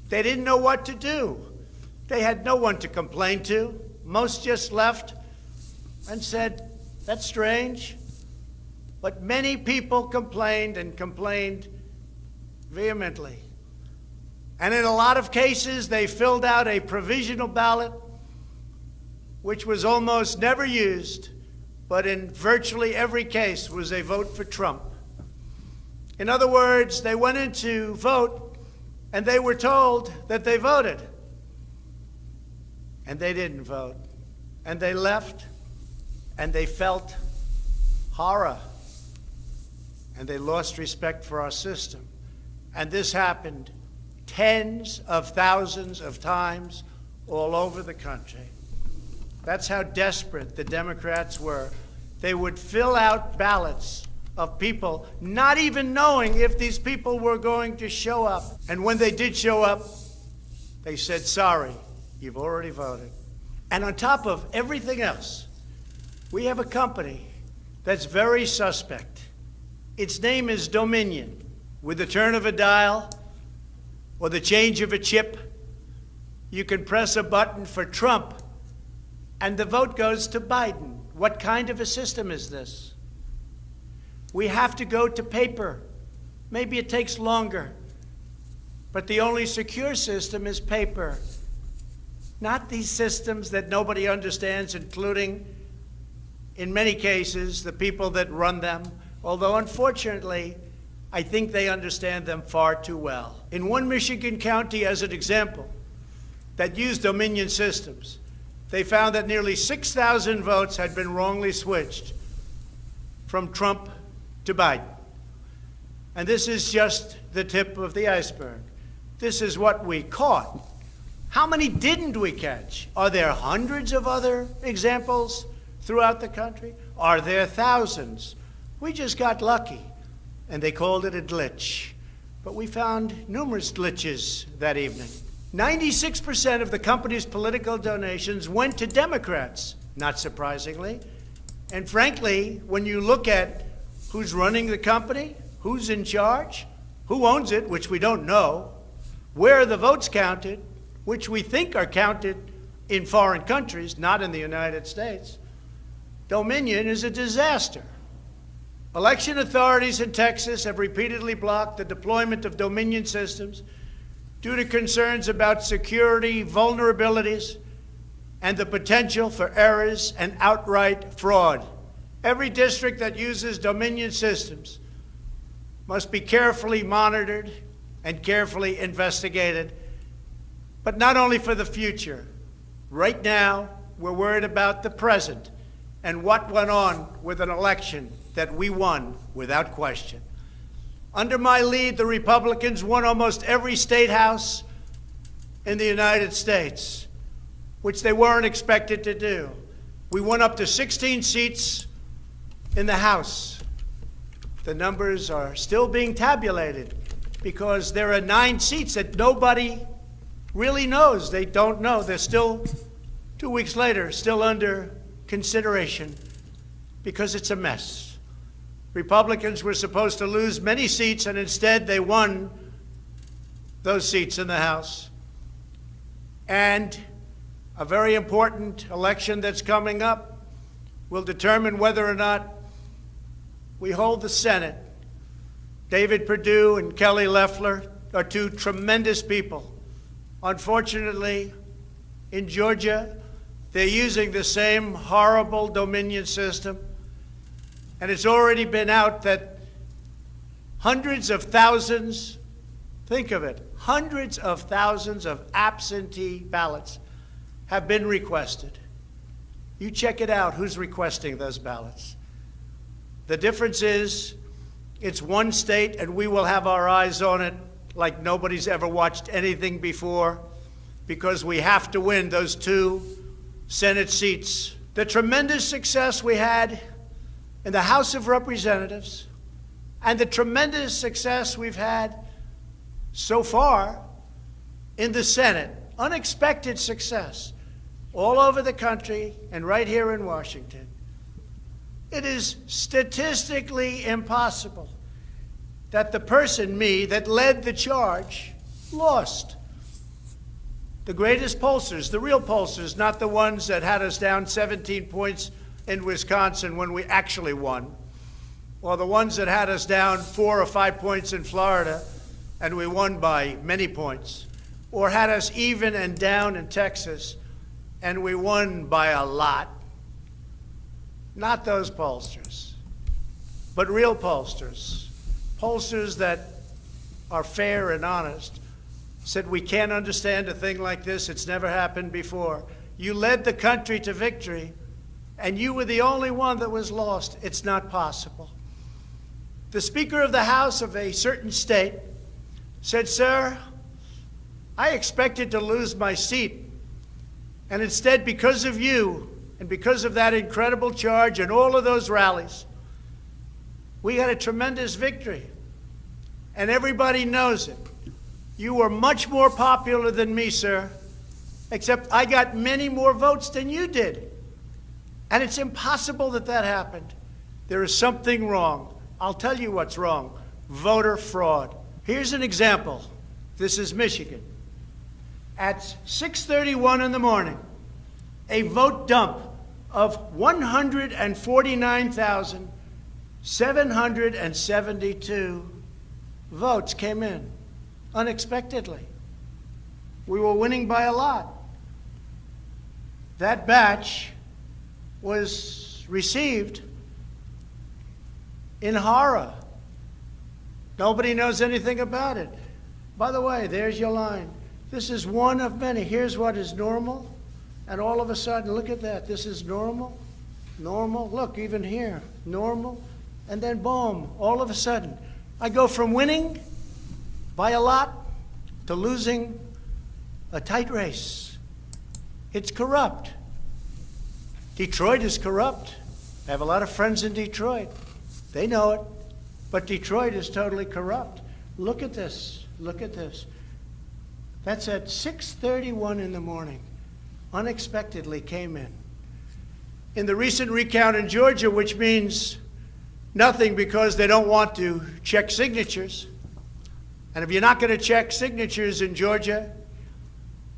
They didn't know what to do. They had no one to complain to. Most just left and said, that's strange. But many people complained and complained vehemently. And in a lot of cases, they filled out a provisional ballot, which was almost never used, but in virtually every case was a vote for Trump. In other words, they went in to vote, and they were told that they voted. And they didn't vote. And they left, and they felt horror. And they lost respect for our system. And this happened tens of thousands of times all over the country. That's how desperate the Democrats were. They would fill out ballots of people not even knowing if these people were going to show up. And when they did show up, they said, sorry, you've already voted. And on top of everything else, we have a company that's very suspect. Its name is Dominion. With the turn of a dial or the change of a chip, you can press a button for Trump and the vote goes to Biden. What kind of a system is this? We have to go to paper. Maybe it takes longer, but the only secure system is paper. Not these systems that nobody understands, including, in many cases, the people that run them, although unfortunately, I think they understand them far too well. In one Michigan county, as an example, that used Dominion systems, they found that nearly 6,000 votes had been wrongly switched from Trump to Biden. And this is just the tip of the iceberg. This is what we caught. How many didn't we catch? Are there hundreds of other examples throughout the country? Are there thousands? We just got lucky, and they called it a glitch. But we found numerous glitches that evening. 96% of the company's political donations went to Democrats, not surprisingly. And frankly, when you look at who's running the company, who's in charge, who owns it, which we don't know, where are the votes counted, which we think are counted in foreign countries, not in the United States, Dominion is a disaster. Election authorities in Texas have repeatedly blocked the deployment of Dominion systems due to concerns about security vulnerabilities and the potential for errors and outright fraud. Every district that uses Dominion systems must be carefully monitored and carefully investigated, but not only for the future. Right now, we're worried about the present and what went on with an election that we won without question. Under my lead, the Republicans won almost every state house in the United States, which they weren't expected to do. We won up to 16 seats in the House. The numbers are still being tabulated because there are 9 seats that nobody really knows. They don't know. They're still, 2 weeks later, still under consideration because it's a mess. Republicans were supposed to lose many seats, and instead they won those seats in the House. And a very important election that's coming up will determine whether or not we hold the Senate. David Perdue and Kelly Loeffler are 2 tremendous people. Unfortunately, in Georgia, they're using the same horrible Dominion system. And it's already been out that hundreds of thousands, think of it, hundreds of thousands of absentee ballots have been requested. You check it out, who's requesting those ballots. The difference is it's one state, and we will have our eyes on it like nobody's ever watched anything before, because we have to win those 2 Senate seats. The tremendous success we had in the House of Representatives and the tremendous success we've had so far in the Senate, unexpected success all over the country and right here in Washington. It is statistically impossible that the person, me, that led the charge lost. The greatest pollsters, the real pollsters, not the ones that had us down 17 points in Wisconsin when we actually won, or the ones that had us down 4 or 5 points in Florida and we won by many points, or had us even and down in Texas and we won by a lot. Not those pollsters, but real pollsters, pollsters that are fair and honest, said we can't understand a thing like this. It's never happened before. You led the country to victory, and you were the only one that was lost. It's not possible. The Speaker of the House of a certain state said, "Sir, I expected to lose my seat, and instead, because of you and because of that incredible charge and all of those rallies, we had a tremendous victory, and everybody knows it. You were much more popular than me, sir, except I got many more votes than you did. And it's impossible that that happened. There is something wrong. I'll tell you what's wrong. Voter fraud." Here's an example. This is Michigan. At 6:31 in the morning, a vote dump of 149,772 votes came in unexpectedly. We were winning by a lot. That batch was received in horror. Nobody knows anything about it. By the way, there's your line. This is one of many. Here's what is normal. And all of a sudden, look at that. This is normal, normal. Look, even here, normal. And then boom, all of a sudden, I go from winning by a lot to losing a tight race. It's corrupt. Detroit is corrupt. I have a lot of friends in Detroit. They know it. But Detroit is totally corrupt. Look at this. Look at this. That's at 6:31 in the morning. Unexpectedly came in. In the recent recount in Georgia, which means nothing because they don't want to check signatures. And if you're not going to check signatures in Georgia,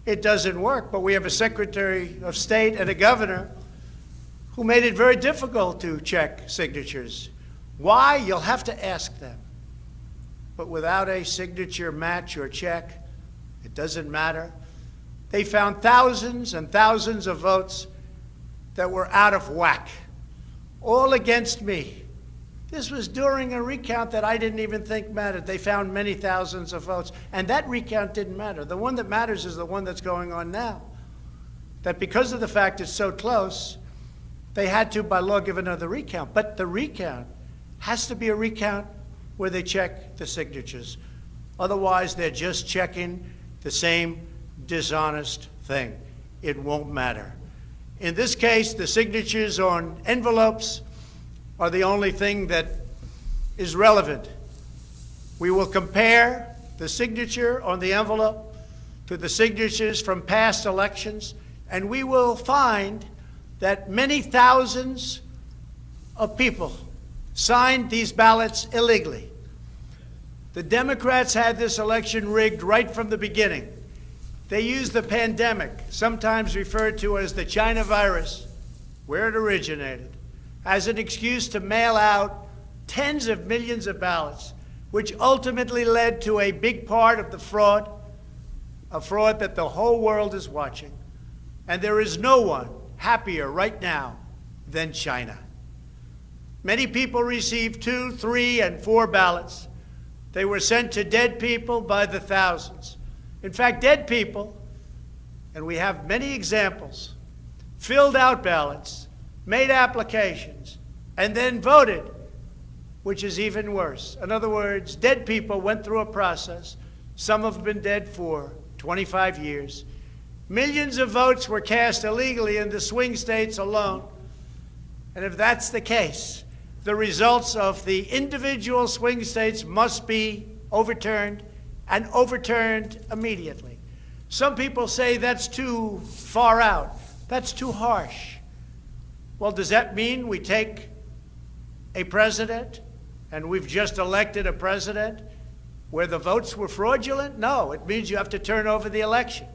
it doesn't work. But we have a Secretary of State and a governor who made it very difficult to check signatures. Why? You'll have to ask them. But without a signature match or check, it doesn't matter. They found thousands and thousands of votes that were out of whack, all against me. This was during a recount that I didn't even think mattered. They found many thousands of votes, and that recount didn't matter. The one that matters is the one that's going on now. That because of the fact it's so close, they had to, by law, give another recount. But the recount has to be a recount where they check the signatures. Otherwise, they're just checking the same dishonest thing. It won't matter. In this case, the signatures on envelopes are the only thing that is relevant. We will compare the signature on the envelope to the signatures from past elections, and we will find that many thousands of people signed these ballots illegally. The Democrats had this election rigged right from the beginning. They used the pandemic, sometimes referred to as the China virus, where it originated, as an excuse to mail out tens of millions of ballots, which ultimately led to a big part of the fraud, a fraud that the whole world is watching. And there is no one happier right now than China. Many people received 2, 3, and 4 ballots. They were sent to dead people by the thousands. In fact, dead people, and we have many examples, filled out ballots, made applications, and then voted, which is even worse. In other words, dead people went through a process. Some have been dead for 25 years. Millions of votes were cast illegally in the swing states alone. And if that's the case, the results of the individual swing states must be overturned, and overturned immediately. Some people say that's too far out. That's too harsh. Well, does that mean we take a president, and we've just elected a president, where the votes were fraudulent? No, it means you have to turn over the election.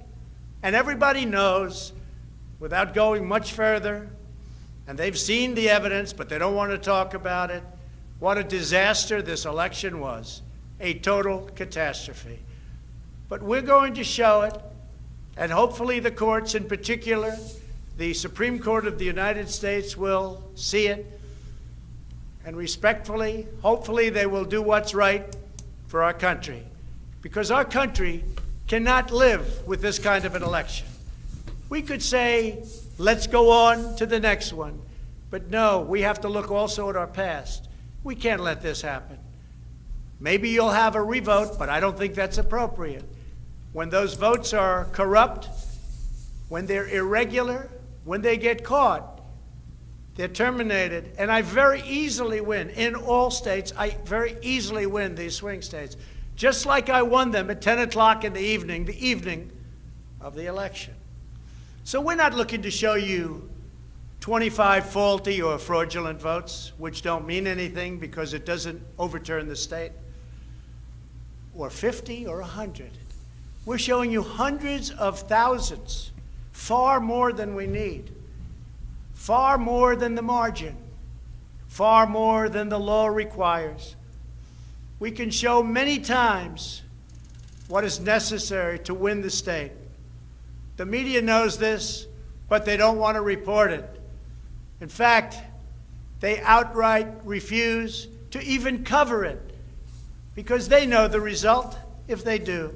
And everybody knows, without going much further, and they've seen the evidence, but they don't want to talk about it, what a disaster this election was. A total catastrophe. But we're going to show it, and hopefully the courts, in particular, the Supreme Court of the United States, will see it, and respectfully, hopefully they will do what's right for our country. Because our country cannot live with this kind of an election. We could say, let's go on to the next one. But no, we have to look also at our past. We can't let this happen. Maybe you'll have a revote, but I don't think that's appropriate. When those votes are corrupt, when they're irregular, when they get caught, they're terminated. And I very easily win. In all states, I very easily win these swing states. Just like I won them at 10 o'clock in the evening of the election. So we're not looking to show you 25 faulty or fraudulent votes, which don't mean anything because it doesn't overturn the state, or 50 or 100. We're showing you hundreds of thousands, far more than we need, far more than the margin, far more than the law requires. We can show many times what is necessary to win the state. The media knows this, but they don't want to report it. In fact, they outright refuse to even cover it because they know the result if they do.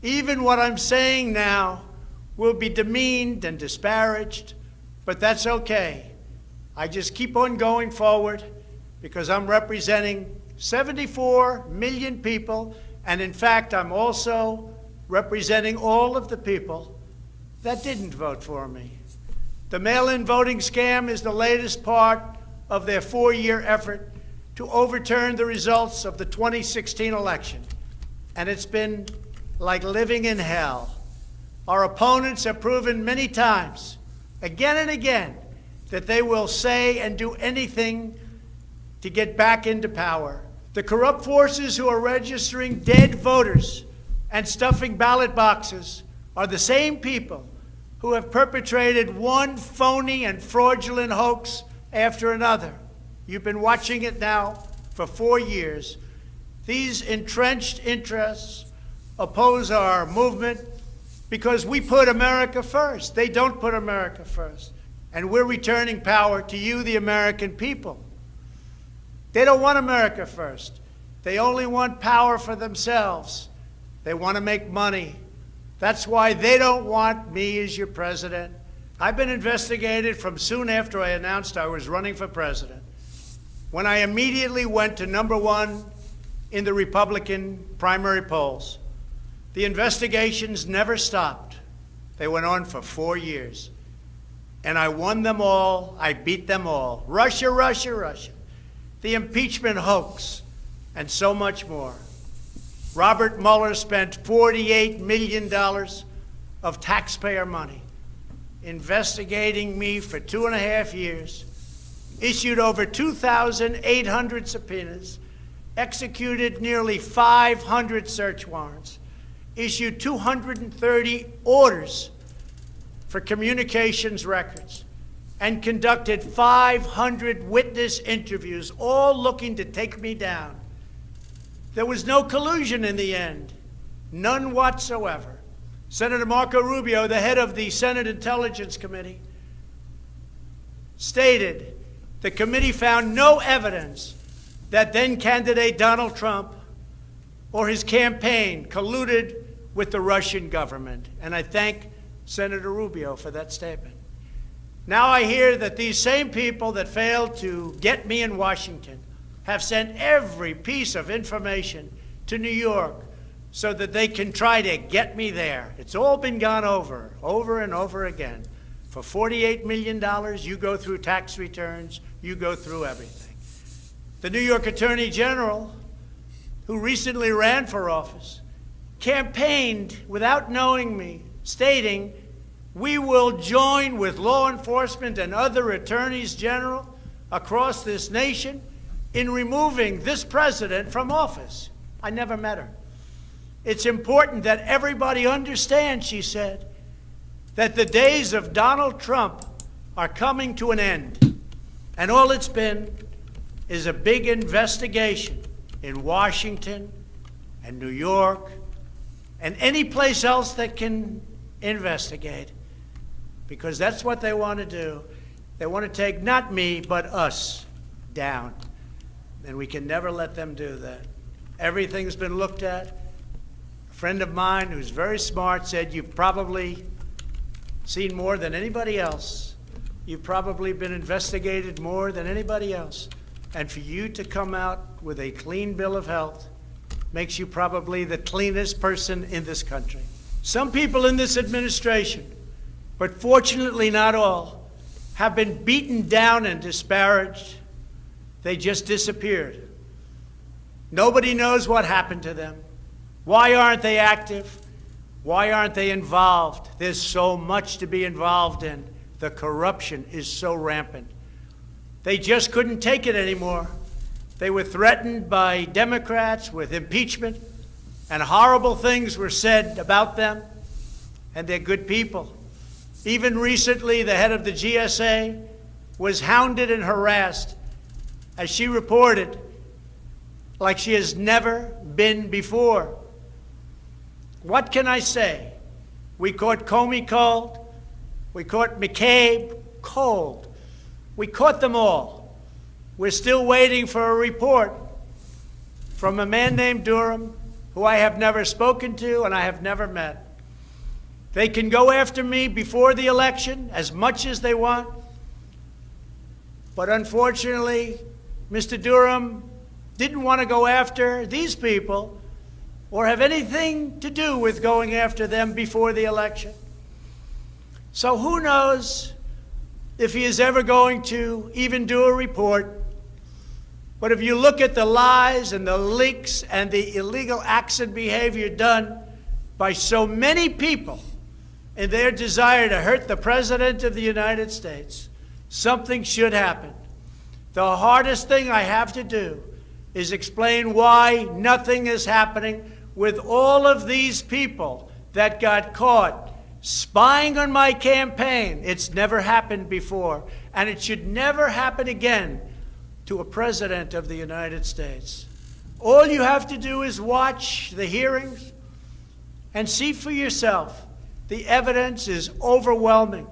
Even what I'm saying now will be demeaned and disparaged, but that's okay. I just keep on going forward because I'm representing 74 million people, and in fact, I'm also representing all of the people that didn't vote for me. The mail-in voting scam is the latest part of their 4-year effort to overturn the results of the 2016 election, and it's been like living in hell. Our opponents have proven many times, again and again, that they will say and do anything to get back into power. The corrupt forces who are registering dead voters and stuffing ballot boxes are the same people who have perpetrated one phony and fraudulent hoax after another. You've been watching it now for 4 years. These entrenched interests oppose our movement because we put America first. They don't put America first. And we're returning power to you, the American people. They don't want America first. They only want power for themselves. They want to make money. That's why they don't want me as your president. I've been investigated from soon after I announced I was running for president, when I immediately went to #1 in the Republican primary polls. The investigations never stopped. They went on for 4 years. And I won them all. I beat them all. Russia, Russia, Russia. The impeachment hoax, and so much more. Robert Mueller spent $48 million of taxpayer money investigating me for 2.5 years, issued over 2,800 subpoenas, executed nearly 500 search warrants, issued 230 orders for communications records, and conducted 500 witness interviews, all looking to take me down. There was no collusion in the end, none whatsoever. Senator Marco Rubio, the head of the Senate Intelligence Committee, stated the committee found no evidence that then-candidate Donald Trump or his campaign colluded with the Russian government. And I thank Senator Rubio for that statement. Now I hear that these same people that failed to get me in Washington have sent every piece of information to New York so that they can try to get me there. It's all been gone over and over again. For $48 million, you go through tax returns, you go through everything. The New York Attorney General, who recently ran for office, campaigned without knowing me, stating, "We will join with law enforcement and other attorneys general across this nation in removing this president from office." I never met her. It's important that everybody understand, she said, that the days of Donald Trump are coming to an end. And all it's been is a big investigation in Washington and New York and any place else that can investigate, because that's what they want to do. They want to take not me, but us down. And we can never let them do that. Everything's been looked at. A friend of mine who's very smart said, "You've probably seen more than anybody else. You've probably been investigated more than anybody else. And for you to come out with a clean bill of health makes you probably the cleanest person in this country." Some people in this administration, but fortunately not all, have been beaten down and disparaged. They just disappeared. Nobody knows what happened to them. Why aren't they active? Why aren't they involved? There's so much to be involved in. The corruption is so rampant. They just couldn't take it anymore. They were threatened by Democrats with impeachment, and horrible things were said about them, and they're good people. Even recently, the head of the GSA was hounded and harassed, as she reported, like she has never been before. What can I say? We caught Comey cold. We caught McCabe cold. We caught them all. We're still waiting for a report from a man named Durham, who I have never spoken to and I have never met. They can go after me before the election as much as they want, but unfortunately, Mr. Durham didn't want to go after these people or have anything to do with going after them before the election. So who knows if he is ever going to even do a report. But if you look at the lies and the leaks and the illegal acts and behavior done by so many people in their desire to hurt the President of the United States, something should happen. The hardest thing I have to do is explain why nothing is happening with all of these people that got caught spying on my campaign. It's never happened before, and it should never happen again to a president of the United States. All you have to do is watch the hearings and see for yourself. The evidence is overwhelming.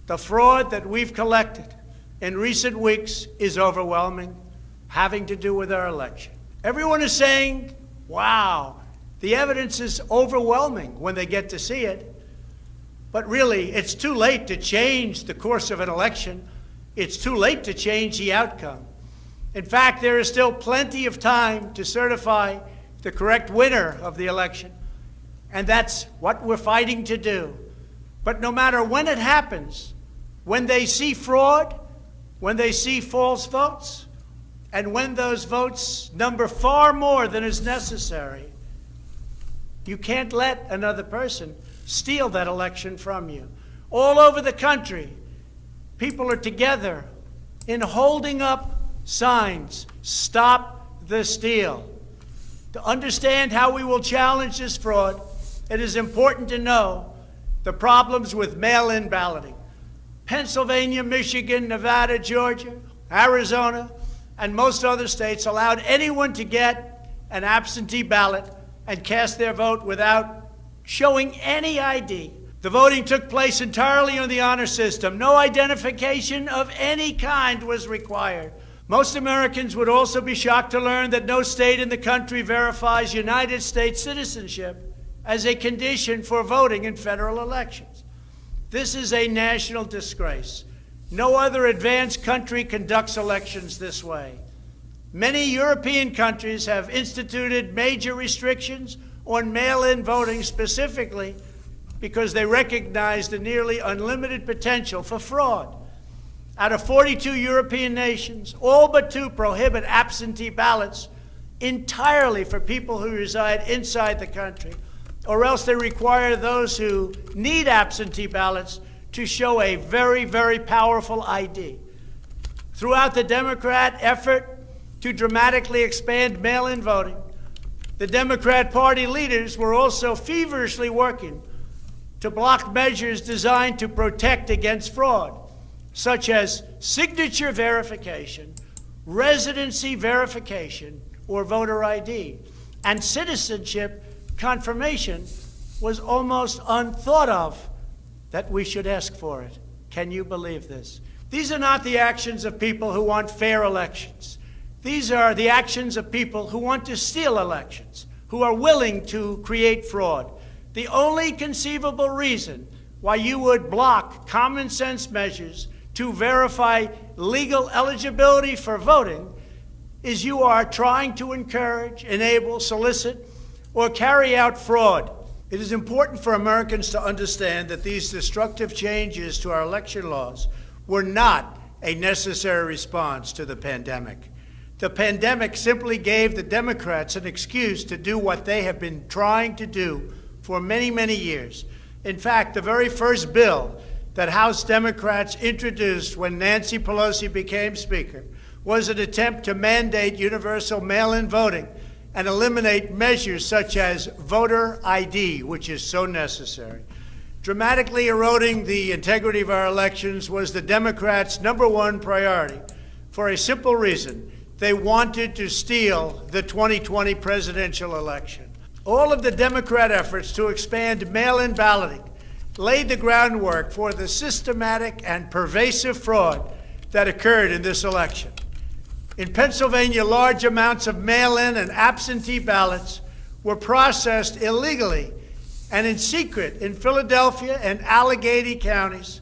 The fraud that we've collected in recent weeks is overwhelming, having to do with our election. Everyone is saying, wow, the evidence is overwhelming when they get to see it. But really, it's too late to change the course of an election. It's too late to change the outcome. In fact, there is still plenty of time to certify the correct winner of the election. And that's what we're fighting to do. But no matter when it happens, when they see fraud, when they see false votes, and when those votes number far more than is necessary, you can't let another person steal that election from you. All over the country, people are together in holding up signs, "Stop the Steal." To understand how we will challenge this fraud, it is important to know the problems with mail-in balloting. Pennsylvania, Michigan, Nevada, Georgia, Arizona, and most other states allowed anyone to get an absentee ballot and cast their vote without showing any ID. The voting took place entirely on the honor system. No identification of any kind was required. Most Americans would also be shocked to learn that no state in the country verifies United States citizenship as a condition for voting in federal elections. This is a national disgrace. No other advanced country conducts elections this way. Many European countries have instituted major restrictions on mail-in voting specifically because they recognize the nearly unlimited potential for fraud. Out of 42 European nations, all but 2 prohibit absentee ballots entirely for people who reside inside the country, or else they require those who need absentee ballots to show a very, very powerful ID. Throughout the Democrat effort to dramatically expand mail-in voting, the Democrat Party leaders were also feverishly working to block measures designed to protect against fraud, such as signature verification, residency verification, or voter ID, and citizenship confirmation was almost unthought of that we should ask for it. Can you believe this? These are not the actions of people who want fair elections. These are the actions of people who want to steal elections, who are willing to create fraud. The only conceivable reason why you would block common sense measures to verify legal eligibility for voting is you are trying to encourage, enable, solicit, or carry out fraud. It is important for Americans to understand that these destructive changes to our election laws were not a necessary response to the pandemic. The pandemic simply gave the Democrats an excuse to do what they have been trying to do for many, many years. In fact, the very first bill that House Democrats introduced when Nancy Pelosi became Speaker was an attempt to mandate universal mail-in voting and eliminate measures such as voter ID, which is so necessary. Dramatically eroding the integrity of our elections was the Democrats' #1 priority for a simple reason. They wanted to steal the 2020 presidential election. All of the Democrat efforts to expand mail-in balloting laid the groundwork for the systematic and pervasive fraud that occurred in this election. In Pennsylvania, large amounts of mail-in and absentee ballots were processed illegally and in secret in Philadelphia and Allegheny counties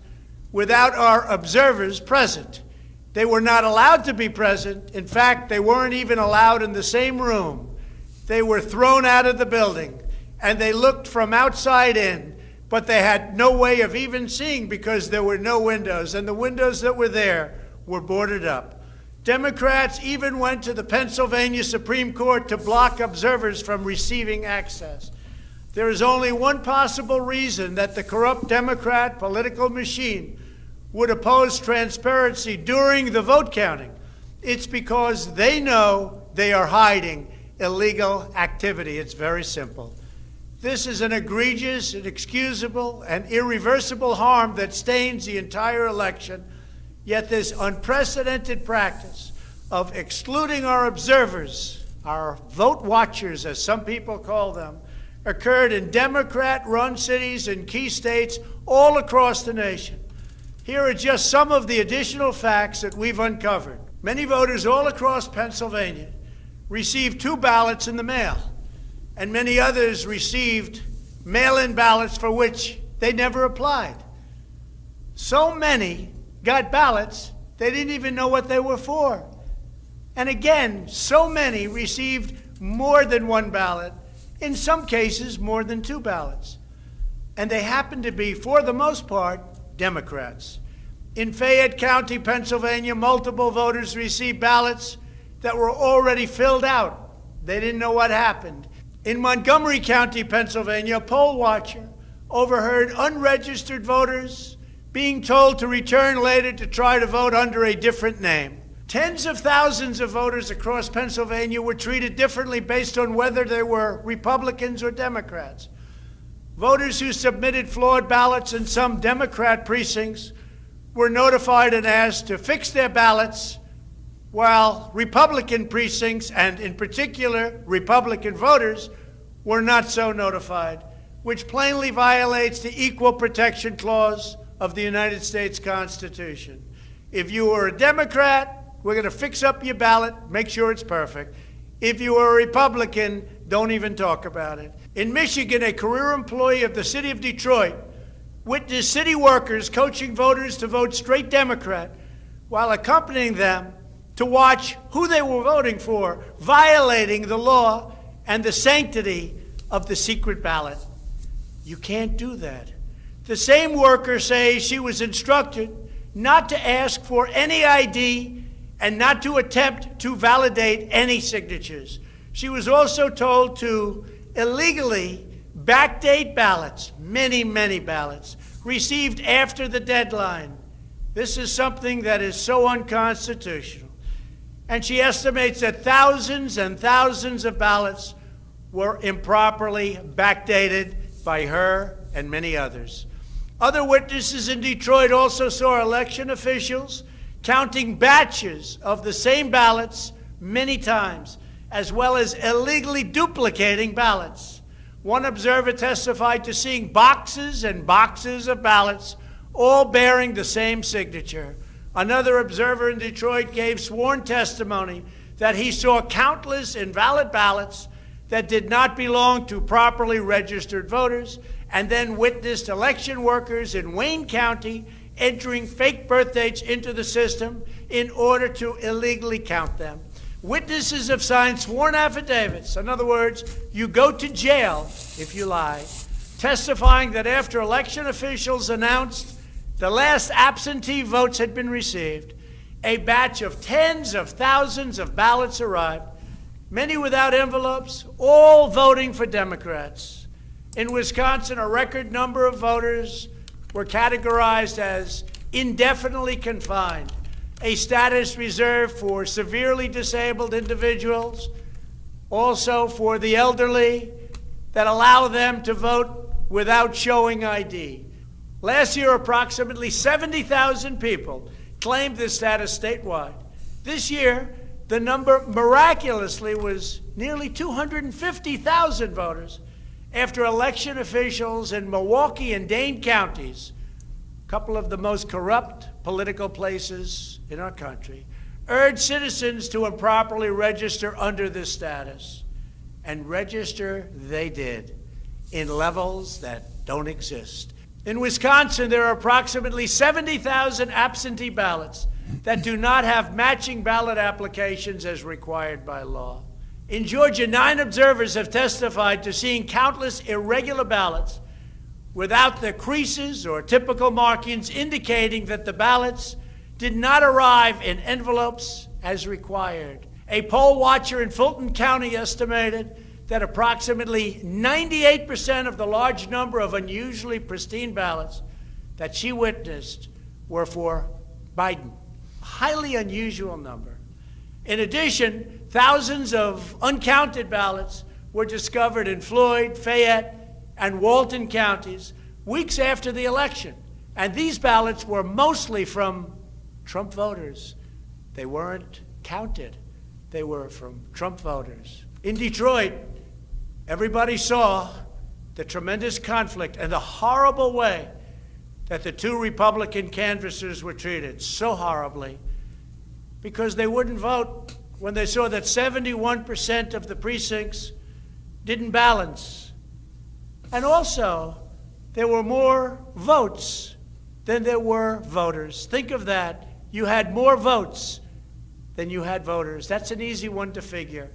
without our observers present. They were not allowed to be present. In fact, they weren't even allowed in the same room. They were thrown out of the building, and they looked from outside in, but they had no way of even seeing because there were no windows, and the windows that were there were boarded up. Democrats even went to the Pennsylvania Supreme Court to block observers from receiving access. There is only one possible reason that the corrupt Democrat political machine would oppose transparency during the vote counting. It's because they know they are hiding illegal activity. It's very simple. This is an egregious, inexcusable, and irreversible harm that stains the entire election. Yet this unprecedented practice of excluding our observers, our vote watchers, as some people call them, occurred in Democrat-run cities and key states all across the nation. Here are just some of the additional facts that we've uncovered. Many voters all across Pennsylvania received 2 ballots in the mail, and many others received mail-in ballots for which they never applied. So many got ballots, they didn't even know what they were for. And again, so many received more than 1 ballot, in some cases more than 2 ballots. And they happened to be, for the most part, Democrats. In Fayette County, Pennsylvania, multiple voters received ballots that were already filled out. They didn't know what happened. In Montgomery County, Pennsylvania, a poll watcher overheard unregistered voters being told to return later to try to vote under a different name. Tens of thousands of voters across Pennsylvania were treated differently based on whether they were Republicans or Democrats. Voters who submitted flawed ballots in some Democrat precincts were notified and asked to fix their ballots, while Republican precincts, and in particular Republican voters, were not so notified, which plainly violates the Equal Protection Clause of the United States Constitution. If you were a Democrat, we're going to fix up your ballot, make sure it's perfect. If you are a Republican, don't even talk about it. In Michigan, a career employee of the city of Detroit witnessed city workers coaching voters to vote straight Democrat while accompanying them to watch who they were voting for, violating the law and the sanctity of the secret ballot. You can't do that. The same worker says she was instructed not to ask for any ID and not to attempt to validate any signatures. She was also told to illegally backdate ballots, many, many ballots, received after the deadline. This is something that is so unconstitutional. And she estimates that thousands and thousands of ballots were improperly backdated by her and many others. Other witnesses in Detroit also saw election officials counting batches of the same ballots many times, as well as illegally duplicating ballots. One observer testified to seeing boxes and boxes of ballots, all bearing the same signature. Another observer in Detroit gave sworn testimony that he saw countless invalid ballots that did not belong to properly registered voters, and then witnessed election workers in Wayne County entering fake birth dates into the system in order to illegally count them. Witnesses have signed sworn affidavits, in other words, you go to jail if you lie, testifying that after election officials announced the last absentee votes had been received, a batch of tens of thousands of ballots arrived, many without envelopes, all voting for Democrats. In Wisconsin, a record number of voters were categorized as indefinitely confined, a status reserved for severely disabled individuals, also for the elderly, that allow them to vote without showing ID. Last year, approximately 70,000 people claimed this status statewide. This year, the number miraculously was nearly 250,000 voters after election officials in Milwaukee and Dane counties, a couple of the most corrupt political places in our country, urged citizens to improperly register under this status. and register they did in levels that don't exist. In Wisconsin, there are approximately 70,000 absentee ballots that do not have matching ballot applications as required by law. In Georgia, 9 observers have testified to seeing countless irregular ballots without the creases or typical markings indicating that the ballots did not arrive in envelopes as required. A poll watcher in Fulton County estimated that approximately 98% of the large number of unusually pristine ballots that she witnessed were for Biden. A highly unusual number. In addition, thousands of uncounted ballots were discovered in Floyd, Fayette, and Walton counties weeks after the election. And these ballots were mostly from Trump voters. They weren't counted. They were from Trump voters. In Detroit, everybody saw the tremendous conflict and the horrible way that the 2 Republican canvassers were treated, so horribly, because they wouldn't vote when they saw that 71% of the precincts didn't balance. And also, there were more votes than there were voters. Think of that. You had more votes than you had voters. That's an easy one to figure.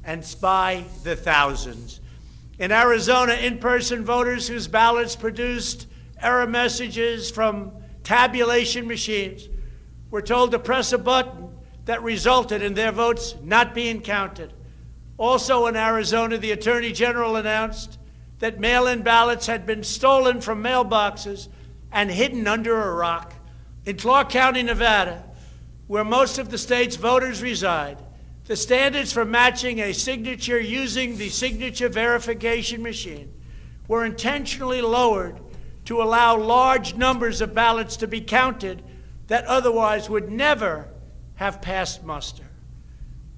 And it's by the thousands. In Arizona, in-person voters whose ballots produced error messages from tabulation machines were told to press a button that resulted in their votes not being counted. Also in Arizona, the Attorney General announced that mail-in ballots had been stolen from mailboxes and hidden under a rock. In Clark County, Nevada, where most of the state's voters reside, the standards for matching a signature using the signature verification machine were intentionally lowered to allow large numbers of ballots to be counted that otherwise would never have passed muster.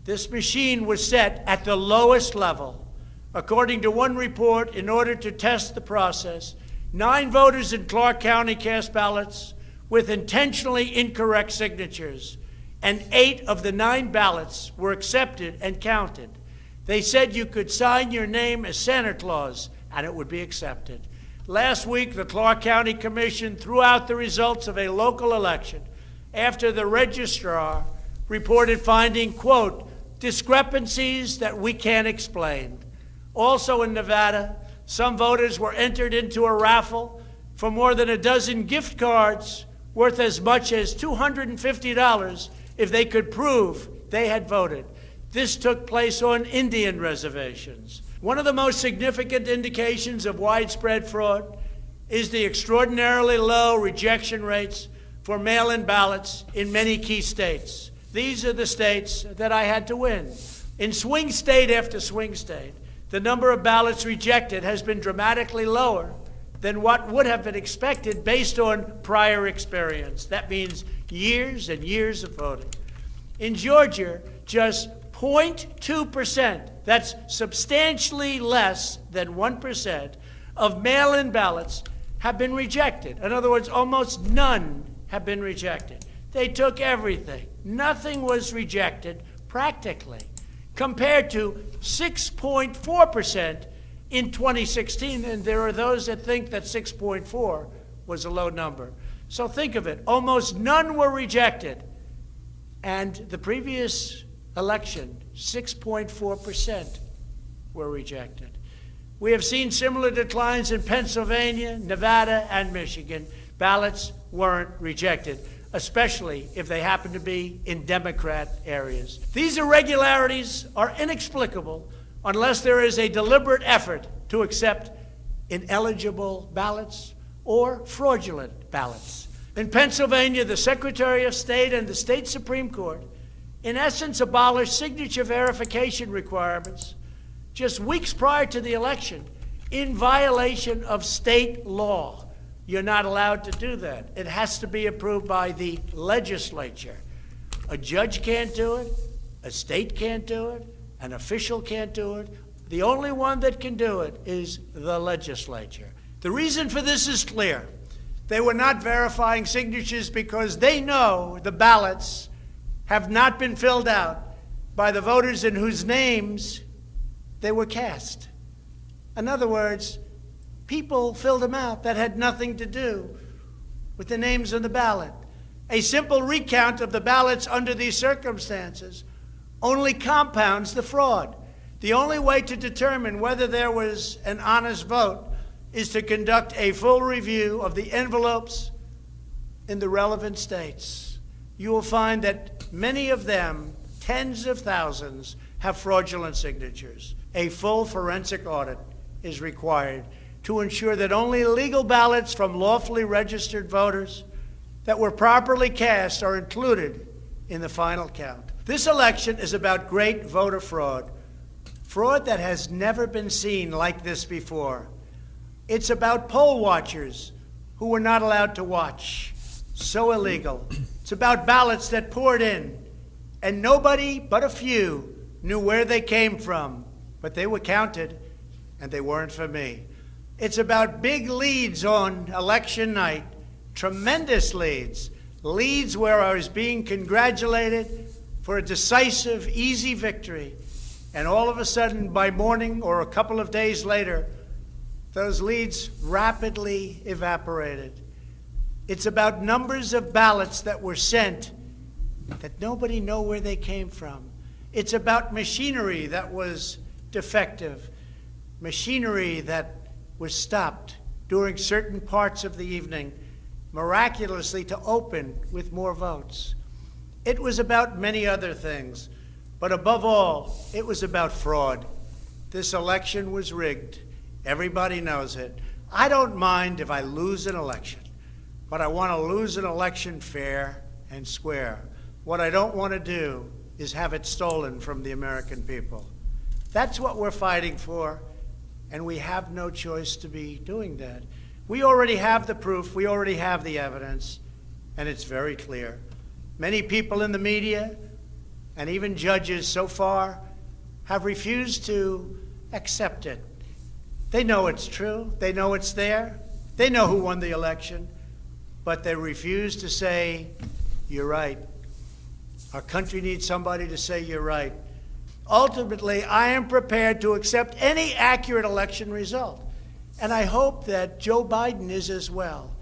This machine was set at the lowest level. According to one report, in order to test the process, 9 voters in Clark County cast ballots with intentionally incorrect signatures, and 8 of the 9 ballots were accepted and counted. They said you could sign your name as Santa Claus, and it would be accepted. Last week, the Clark County Commission threw out the results of a local election after the registrar reported finding, quote, discrepancies that we can't explain. Also in Nevada, some voters were entered into a raffle for more than a dozen gift cards worth as much as $250 if they could prove they had voted. This took place on Indian reservations. One of the most significant indications of widespread fraud is the extraordinarily low rejection rates for mail-in ballots in many key states. These are the states that I had to win. In swing state after swing state, the number of ballots rejected has been dramatically lower than what would have been expected based on prior experience. That means years and years of voting. In Georgia, just 0.2%, that's substantially less than 1%, of mail-in ballots have been rejected. In other words, almost none have been rejected. They took everything. Nothing was rejected practically, compared to 6.4% in 2016, and there are those that think that 6.4 was a low number. So think of it, almost none were rejected, and the previous election, 6.4% were rejected. We have seen similar declines in Pennsylvania, Nevada, and Michigan. Ballots weren't rejected, especially if they happen to be in Democrat areas. These irregularities are inexplicable unless there is a deliberate effort to accept ineligible ballots or fraudulent ballots. In Pennsylvania, the Secretary of State and the state Supreme Court, in essence, abolished signature verification requirements just weeks prior to the election in violation of state law. You're not allowed to do that. It has to be approved by the legislature. A judge can't do it, a state can't do it, an official can't do it. The only one that can do it is the legislature. The reason for this is clear. They were not verifying signatures because they know the ballots have not been filled out by the voters in whose names they were cast. In other words, people filled them out that had nothing to do with the names on the ballot. A simple recount of the ballots under these circumstances only compounds the fraud. The only way to determine whether there was an honest vote is to conduct a full review of the envelopes in the relevant states. You will find that many of them, tens of thousands, have fraudulent signatures. A full forensic audit is required to ensure that only legal ballots from lawfully registered voters that were properly cast are included in the final count. This election is about great voter fraud, fraud that has never been seen like this before. It's about poll watchers who were not allowed to watch. So illegal. It's about ballots that poured in, and nobody but a few knew where they came from, but they were counted, and they weren't for me. It's about big leads on election night, tremendous leads, leads where I was being congratulated for a decisive, easy victory, and all of a sudden, by morning or a couple of days later, those leads rapidly evaporated. It's about numbers of ballots that were sent that nobody knew where they came from. It's about machinery that was defective, machinery that was stopped during certain parts of the evening, miraculously to open with more votes. It was about many other things, but above all, it was about fraud. This election was rigged. Everybody knows it. I don't mind if I lose an election, but I want to lose an election fair and square. What I don't want to do is have it stolen from the American people. That's what we're fighting for, and we have no choice to be doing that. We already have the proof, we already have the evidence, and it's very clear. Many people in the media, and even judges so far, have refused to accept it. They know it's true, they know it's there, they know who won the election, but they refuse to say, you're right. Our country needs somebody to say you're right. Ultimately, I am prepared to accept any accurate election result, and I hope that Joe Biden is as well.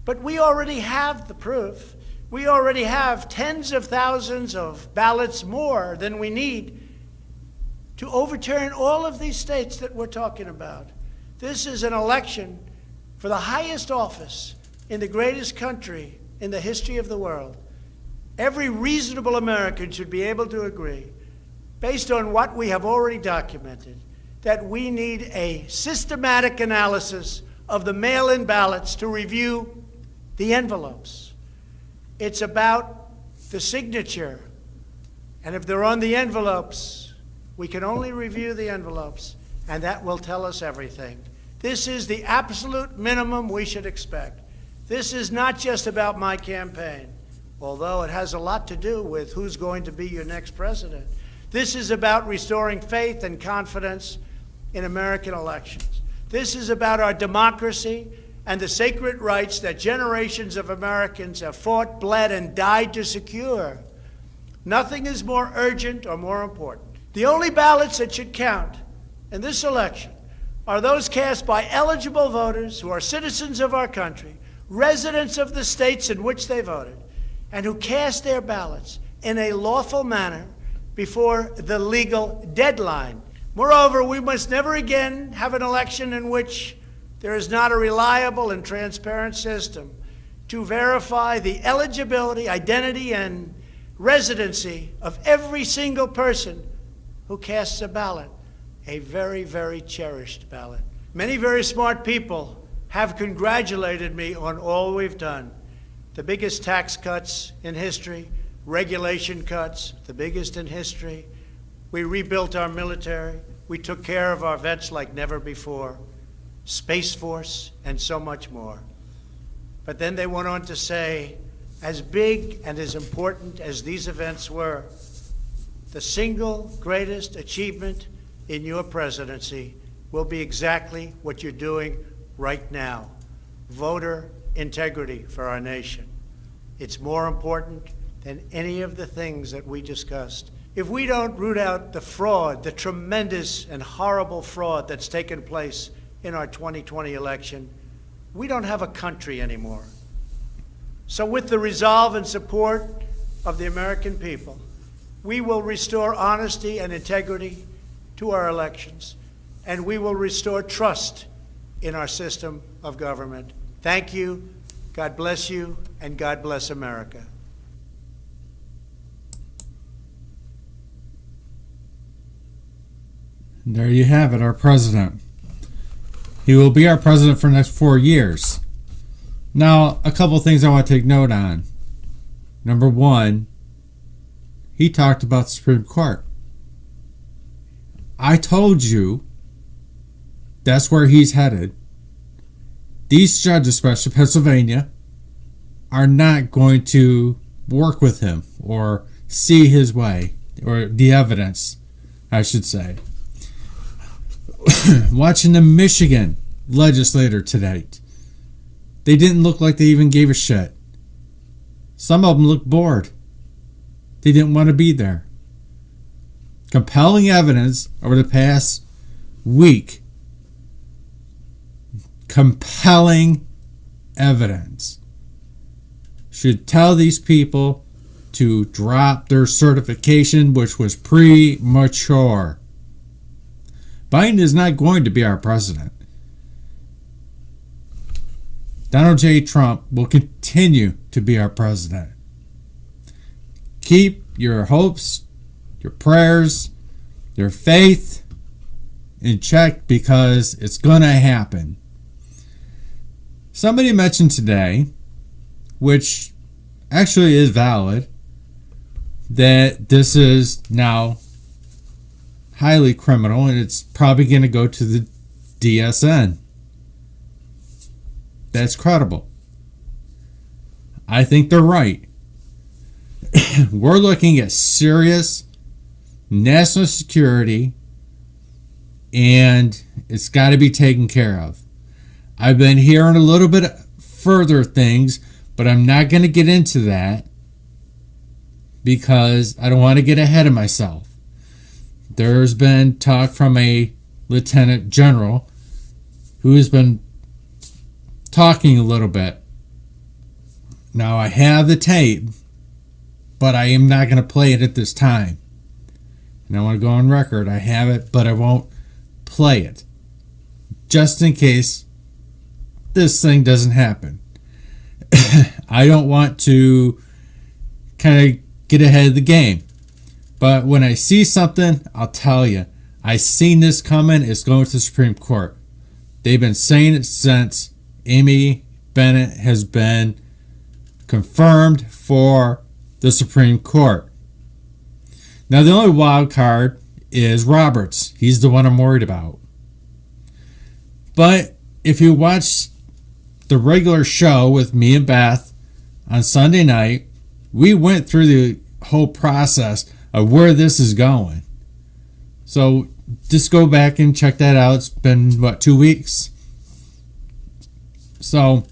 But we already have the proof. We already have tens of thousands of ballots more than we need to overturn all of these states that we're talking about. This is an election for the highest office in the greatest country in the history of the world. Every reasonable American should be able to agree, based on what we have already documented, that we need a systematic analysis of the mail-in ballots to review the envelopes. It's about the signature, and if they're on the envelopes, we can only review the envelopes, and that will tell us everything. This is the absolute minimum we should expect. This is not just about my campaign, although it has a lot to do with who's going to be your next president. This is about restoring faith and confidence in American elections. This is about our democracy and the sacred rights that generations of Americans have fought, bled, and died to secure. Nothing is more urgent or more important. The only ballots that should count in this election are those cast by eligible voters who are citizens of our country, residents of the states in which they voted, and who cast their ballots in a lawful manner before the legal deadline. Moreover, we must never again have an election in which there is not a reliable and transparent system to verify the eligibility, identity, and residency of every single person who casts a ballot, a very, very cherished ballot. Many very smart people have congratulated me on all we've done. The biggest tax cuts in history, regulation cuts, the biggest in history. We rebuilt our military. We took care of our vets like never before. Space Force, and so much more. But then they went on to say, as big and as important as these events were, the single greatest achievement in your presidency will be exactly what you're doing right now, voter integrity for our nation. It's more important than any of the things that we discussed if we don't root out the fraud, the tremendous and horrible fraud that's taken place in our 2020 election, we don't have a country anymore. So with the resolve and support of the American people, we will restore honesty and integrity to our elections, and we will restore trust in our system of government. Thank you, God bless you, and God bless America. There you have it, our president. He will be our president for the next 4 years. Now, a couple things I want to take note on. Number one, he talked about the Supreme Court. I told you that's where he's headed. These judges, especially Pennsylvania, are not going to work with him or see his way, or the evidence, I should say. Watching the Michigan legislator today, they didn't look like they even gave a shit. Some of them looked bored. They didn't want to be there. Compelling evidence over the past week. Compelling evidence should tell these people to drop their certification, which was premature. Biden is not going to be our president. Donald J. Trump will continue to be our president. Keep your hopes, your prayers, your faith in check, because it's going to happen. Somebody mentioned today, which actually is valid, that this is now highly criminal and it's probably going to go to the DSN. That's credible. I think they're right. We're looking at serious national security, and it's got to be taken care of. I've been hearing a little bit further things, but I'm not going to get into that because I don't want to get ahead of myself. There's been talk from a lieutenant general who has been talking a little bit. Now, I have the tape, but I am not going to play it at this time. And I want to go on record. I have it, but I won't play it. Just in case this thing doesn't happen. I don't want to kind of get ahead of the game. But when I see something, I'll tell you. I seen this coming. It's going to the Supreme Court. They've been saying it since Amy Bennett has been confirmed for the Supreme Court. Now, the only wild card is Roberts. He's the one I'm worried about. But if you watch the regular show with me and Beth on Sunday night, we went through the whole process of where this is going. So just go back and check that out. It's been, 2 weeks? So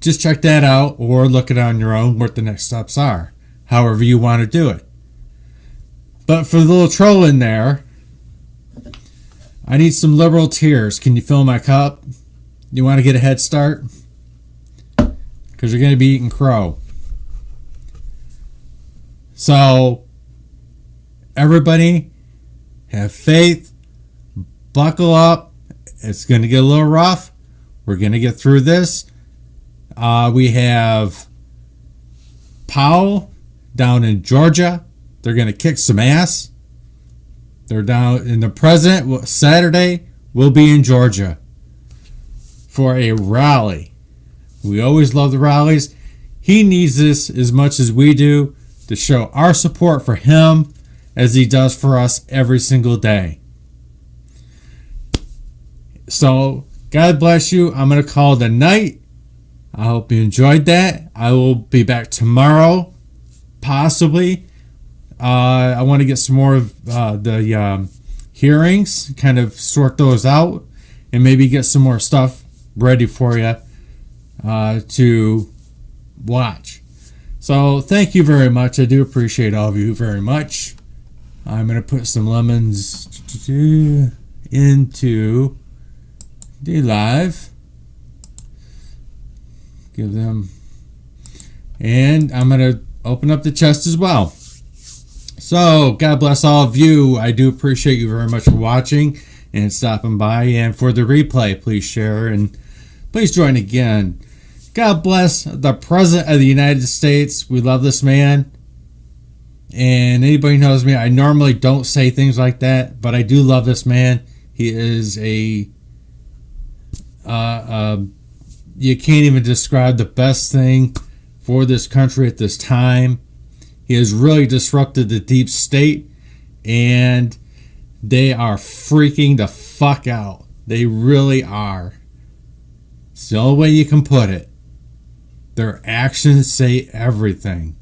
just check that out, or look it on your own what the next steps are, however you want to do it. But for the little troll in there, I need some liberal tears. Can you fill my cup? You want to get a head start? Because you're going to be eating crow. So, everybody, have faith, buckle up. It's going to get a little rough. We're going to get through this. We have Powell down in Georgia. They're going to kick some ass. They're down, and the president, Saturday, will be in Georgia for a rally. We always love the rallies. He needs this as much as we do to show our support for him as he does for us every single day. So, God bless you. I'm going to call it a night. I hope you enjoyed that. I will be back tomorrow, possibly. I want to get some more of the hearings, kind of sort those out, and maybe get some more stuff ready for you to watch. So thank you very much. I do appreciate all of you very much. I'm going to put some lemons into the live. Give them. And I'm going to open up the chest as well. So God bless all of you. I do appreciate you very much for watching and stopping by. And for the replay, please share and please join again. God bless the President of the United States. We love this man. And anybody who knows me, I normally don't say things like that, but I do love this man. He is you can't even describe the best thing for this country at this time. He has really disrupted the deep state, and they are freaking the fuck out. They really are. It's the only way you can put it. Their actions say everything.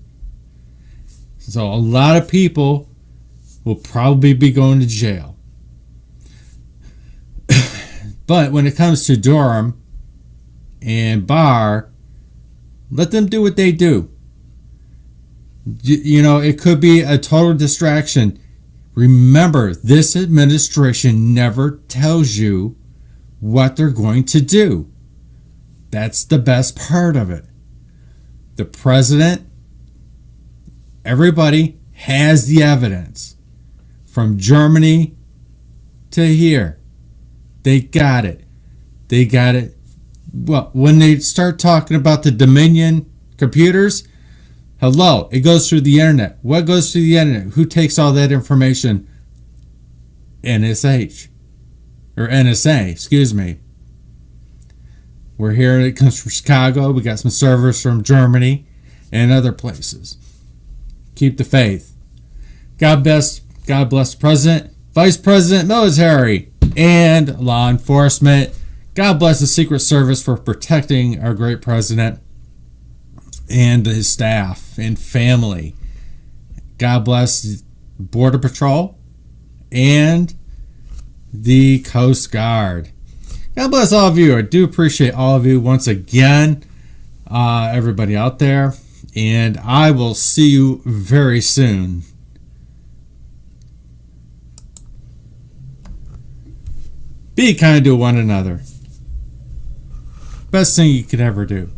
So a lot of people will probably be going to jail. But when it comes to Durham and Barr, let them do what they do. You know, it could be a total distraction. Remember, this administration never tells you what they're going to do. That's the best part of it. The president, everybody has the evidence. From Germany to here. They got it. They got it. Well, when they start talking about the Dominion computers, hello, it goes through the internet. What goes through the internet? Who takes all that information? NSA, excuse me. We're here, it comes from Chicago. We got some servers from Germany and other places. Keep the faith. God bless the President, Vice President, military, and law enforcement. God bless the Secret Service for protecting our great president and his staff and family. God bless Border Patrol and the Coast Guard. God bless all of you. I do appreciate all of you once again, everybody out there. And I will see you very soon. Be kind to one another. Best thing you could ever do.